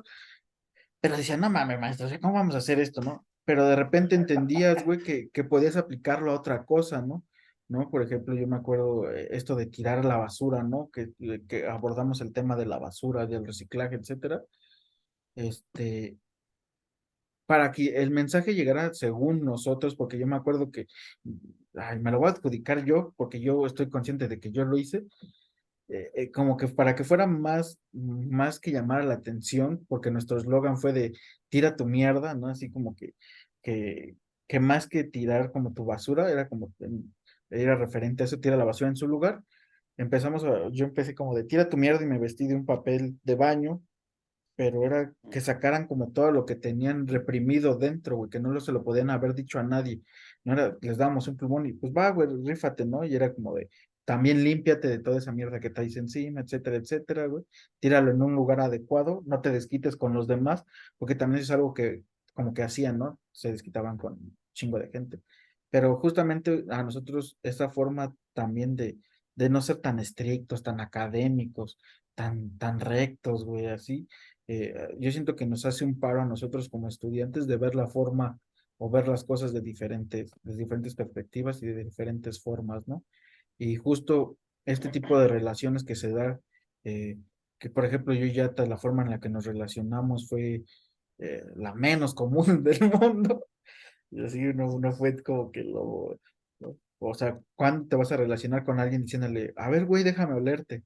pero decía, no mames, maestro, o sea, ¿cómo vamos a hacer esto, no? Pero de repente entendías, güey, que podías aplicarlo a otra cosa, ¿no? ¿No? Por ejemplo, yo me acuerdo esto de tirar la basura, ¿no? Que abordamos el tema de la basura, del reciclaje, etcétera. Este, para que el mensaje llegara según nosotros, porque yo me acuerdo que, ay, me lo voy a adjudicar yo, porque yo estoy consciente de que yo lo hice, como que para que fuera más que llamar la atención, porque nuestro eslogan fue de tira tu mierda, ¿no? Así como que, que más que tirar como tu basura, era referente a eso, tira la basura en su lugar. Yo empecé como de tira tu mierda y me vestí de un papel de baño, pero era que sacaran como todo lo que tenían reprimido dentro, güey, que no se lo podían haber dicho a nadie. No era, les dábamos un plumón y pues va, güey, rífate, ¿no? Y era como de, también límpiate de toda esa mierda que traes encima, etcétera, etcétera, güey. Tíralo en un lugar adecuado, no te desquites con los demás, porque también es algo que como que hacían, ¿no? Se desquitaban con un chingo de gente. Pero justamente a nosotros esa forma también de no ser tan estrictos, tan académicos, tan rectos, güey, así yo siento que nos hace un paro a nosotros como estudiantes de ver la forma o ver las cosas de diferentes perspectivas y de diferentes formas, ¿no? Y justo este tipo de relaciones que se da, eh, que por ejemplo yo ya la forma en la que nos relacionamos fue la menos común del mundo, y así no fue como que o sea, ¿cuándo te vas a relacionar con alguien diciéndole, a ver, güey, déjame olerte?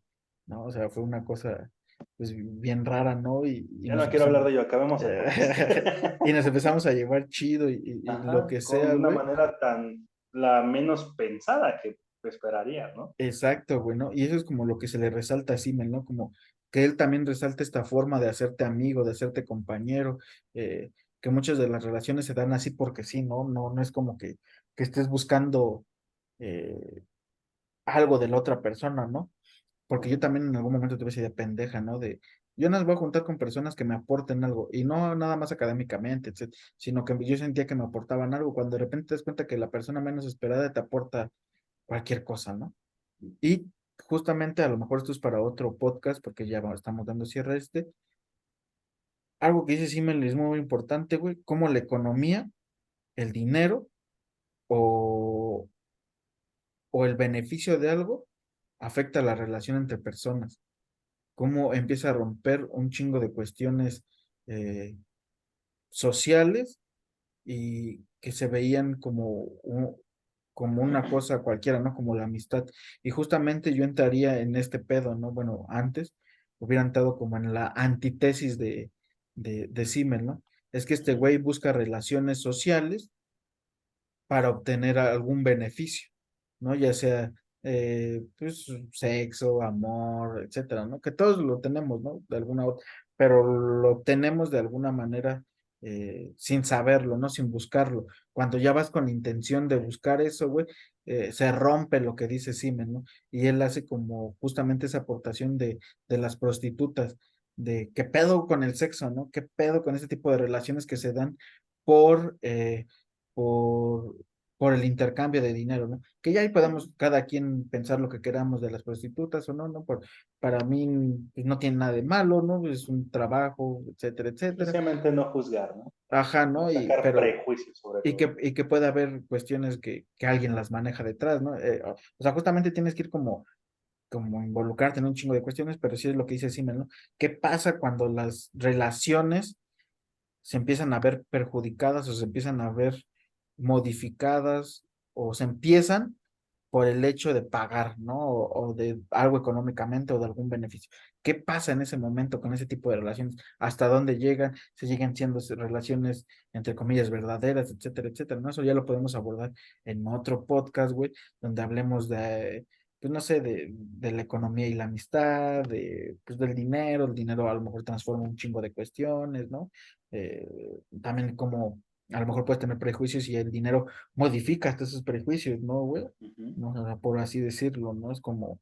¿No? O sea, fue una cosa pues bien rara, ¿no? Y Ya nos no quiero hablar empezamos, de ello, acabemos el podcast. y nos empezamos a llevar chido y lo Ajá, que con sea, una güey. manera tan la menos pensada que esperaría, ¿no? Exacto, güey, ¿no? Y eso es como lo que se le resalta a Simmel, ¿no? Como que él también resalta esta forma de hacerte amigo, de hacerte compañero, que muchas de las relaciones se dan así porque sí, ¿no? No es como que estés buscando eh, algo de la otra persona, ¿no? Porque yo también en algún momento tuve esa idea pendeja, ¿no? De, yo no me voy a juntar con personas que me aporten algo, y no nada más académicamente, etcétera, sino que yo sentía que me aportaban algo, cuando de repente te das cuenta que la persona menos esperada te aporta cualquier cosa, ¿no? Y justamente a lo mejor esto es para otro podcast, porque ya estamos dando cierre a este. Algo que dice Simmel es muy importante, güey, cómo la economía, el dinero o, o el beneficio de algo afecta la relación entre personas. Cómo empieza a romper un chingo de cuestiones eh, sociales y que se veían como una cosa cualquiera, ¿no? Como la amistad. Y justamente yo entraría en este pedo, ¿no? Bueno, antes hubiera entrado como en la antítesis de Simmel, ¿no? Es que este güey busca relaciones sociales para obtener algún beneficio, ¿no? Ya sea, pues, sexo, amor, etcétera, ¿no? Que todos lo tenemos, ¿no? De alguna otra, pero lo obtenemos de alguna manera sin saberlo, ¿no? Sin buscarlo. Cuando ya vas con la intención de buscar eso, güey, se rompe lo que dice Simen, ¿no? Y él hace como justamente esa aportación de las prostitutas, de qué pedo con el sexo, ¿no? ¿Qué pedo con ese tipo de relaciones que se dan por... por, por el intercambio de dinero, ¿no? Que ya ahí podemos cada quien pensar lo que queramos de las prostitutas o no, ¿no? Para mí pues, no tiene nada de malo, ¿no? Es un trabajo, etcétera, etcétera. Sencillamente no juzgar, ¿no? Ajá, No ¿no? sacar prejuicios sobre todo. Y que puede haber cuestiones que alguien las maneja detrás, ¿no? O sea, justamente tienes que ir como involucrarte en un chingo de cuestiones, pero sí es lo que dice Simmel, ¿no? ¿Qué pasa cuando las relaciones se empiezan a ver perjudicadas o se empiezan a ver modificadas o se empiezan por el hecho de pagar, ¿no? O de algo económicamente o de algún beneficio. ¿Qué pasa en ese momento con ese tipo de relaciones? ¿Hasta dónde llegan? ¿Se llegan siendo relaciones, entre comillas, verdaderas, etcétera, etcétera? ¿No? Eso ya lo podemos abordar en otro podcast, güey, donde hablemos de, pues no sé, de la economía y la amistad, pues del dinero. El dinero a lo mejor transforma un chingo de cuestiones, ¿no? También como a lo mejor puedes tener prejuicios y el dinero modifica hasta esos prejuicios, ¿no, güey? Ujú. No, o sea, por así decirlo, ¿no? Es como,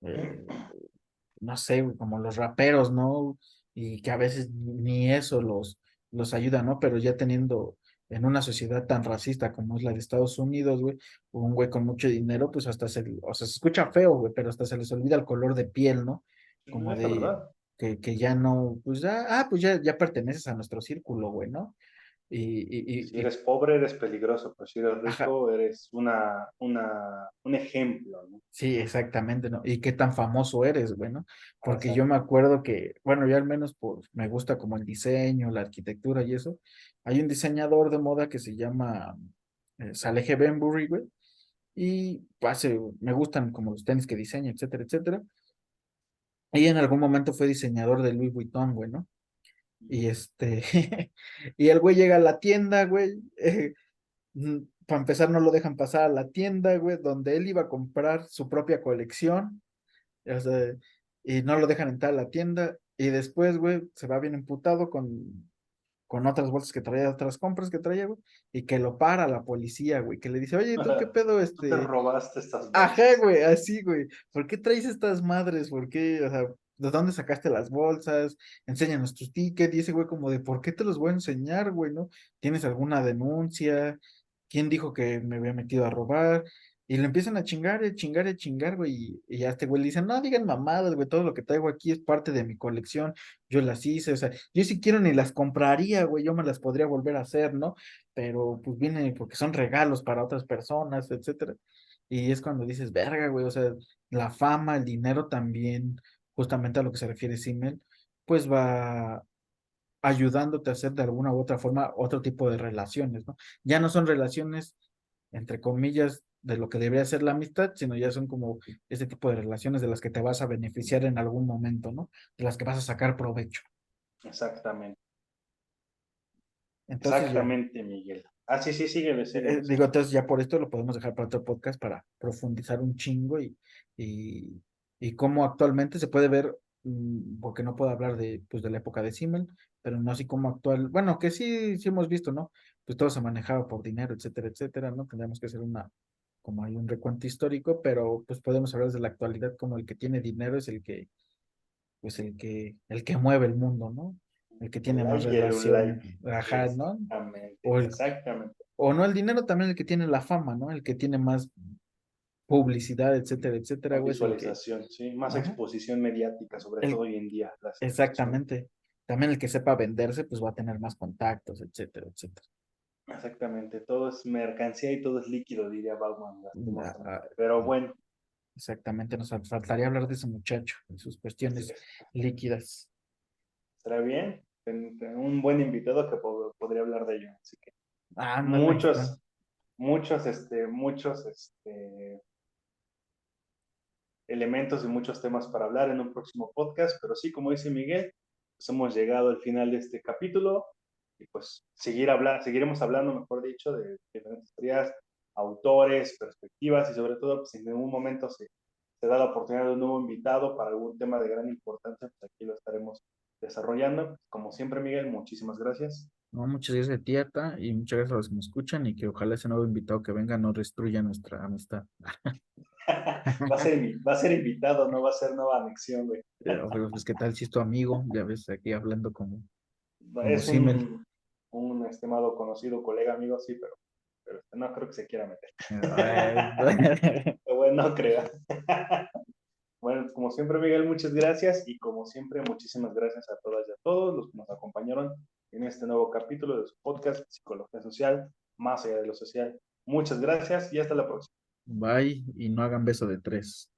eh, no sé, güey, como los raperos, ¿no? Y que a veces ni eso los ayuda, ¿no? Pero ya teniendo en una sociedad tan racista como es la de Estados Unidos, güey, un güey con mucho dinero, pues hasta o sea, se escucha feo, güey, pero hasta se les olvida el color de piel, ¿no? Como Es la de verdad. que ya no, pues ya, pues ya perteneces a nuestro círculo, güey, ¿no? Si Y eres pobre, eres peligroso, pero si eres ajá, rico, eres un ejemplo, ¿no? sí, exactamente, ¿no? Y qué tan famoso eres, güey, ¿no? Porque yo me Exacto. acuerdo que, bueno, yo al menos por, me gusta como el diseño, la arquitectura y eso. Hay un diseñador de moda que se llama Salehe Bembury, güey, y pues, me gustan como los tenis que diseña, etcétera, etcétera. Y en algún momento fue diseñador de Louis Vuitton, güey, ¿no? Y y el güey llega a la tienda, güey, para empezar no lo dejan pasar a la tienda, güey, donde él iba a comprar su propia colección. O sea, y no lo dejan entrar a la tienda. Y después, güey, se va bien emputado con otras bolsas que traía, otras compras que traía, güey. Y que lo para la policía, güey. Que le dice, oye, ¿tú qué pedo, Tú te robaste estas Ajá, bolsas. güey, así, güey. ¿Por qué traes estas madres? ¿Por qué? O sea, ¿de dónde sacaste las bolsas? Enséñanos tus tickets. Y ese güey como de, ¿por qué te los voy a enseñar, güey? ¿No? ¿Tienes alguna denuncia? ¿Quién dijo que me había metido a robar? Y le empiezan a chingar, a chingar, a chingar, güey. Y ya este güey le dice, no digan mamadas, güey. Todo lo que traigo aquí es parte de mi colección. Yo las hice, o sea, yo si quiero ni las compraría, güey. Yo me las podría volver a hacer, ¿no? Pero pues viene porque son regalos para otras personas, etcétera. Y es cuando dices, verga, güey, o sea, la fama, el dinero también, justamente a lo que se refiere Simmel, pues va ayudándote a hacer de alguna u otra forma otro tipo de relaciones, ¿no? Ya no son relaciones, entre comillas, de lo que debería ser la amistad, sino ya son como este tipo de relaciones de las que te vas a beneficiar en algún momento, ¿no? De las que vas a sacar provecho. Exactamente. Entonces ya, Exactamente, Miguel. Ah, sí, sí, síguele, síguele, digo, síguele. entonces ya por esto lo podemos dejar para otro podcast para profundizar un chingo y, y cómo actualmente se puede ver, porque no puedo hablar de, pues, de la época de Siemens, pero no así como actual, bueno, que sí, sí hemos visto, ¿no? Pues todo se manejaba por dinero, etcétera, etcétera, ¿no? Tendríamos que hacer como hay un recuento histórico, pero pues podemos hablar de la actualidad como el que tiene dinero es el que, pues el que mueve el mundo, ¿no? El que Un tiene más like y el un like. relación, ajá, ¿no? Exactamente, O el, exactamente. o no el dinero, también el que tiene la fama, ¿no? El que tiene más publicidad, etcétera, etcétera, Más güey, es el que, visualización, sí. Más ajá, exposición mediática, sobre todo el, hoy en día, la situación. exactamente. También el que sepa venderse, pues va a tener más contactos, etcétera, etcétera. Exactamente. Todo es mercancía y todo es líquido, diría Bauman, Ah, lastimosamente. ah, Pero bueno, exactamente, nos faltaría hablar de ese muchacho, de sus cuestiones líquidas. estará bien. Un buen invitado que podría hablar de ello. Así que Ándale, está. muchos, muchos, elementos y muchos temas para hablar en un próximo podcast, pero sí, como dice Miguel, pues hemos llegado al final de este capítulo y pues seguiremos hablando, mejor dicho, de diferentes teorías, autores, perspectivas y sobre todo, pues, si en algún momento se da la oportunidad de un nuevo invitado para algún tema de gran importancia, pues aquí lo estaremos desarrollando. Como siempre, Miguel, muchísimas gracias. No, muchas gracias a ti, Ata, y muchas gracias a los que me escuchan y que ojalá ese nuevo invitado que venga no destruya nuestra amistad. Va a ser invitado, no va a ser nueva anexión, güey. Pero, pues, ¿qué tal si es tu amigo? Ya ves, aquí hablando como Es Simmel. un estimado conocido colega amigo, sí, pero no creo que se quiera meter. Eh, Pero bueno, no creo. Bueno, como siempre, Miguel, muchas gracias y como siempre, muchísimas gracias a todas y a todos los que nos acompañaron en este nuevo capítulo de su podcast Psicología Social, más allá de lo social. Muchas gracias y hasta la próxima. Bye y no hagan beso de tres.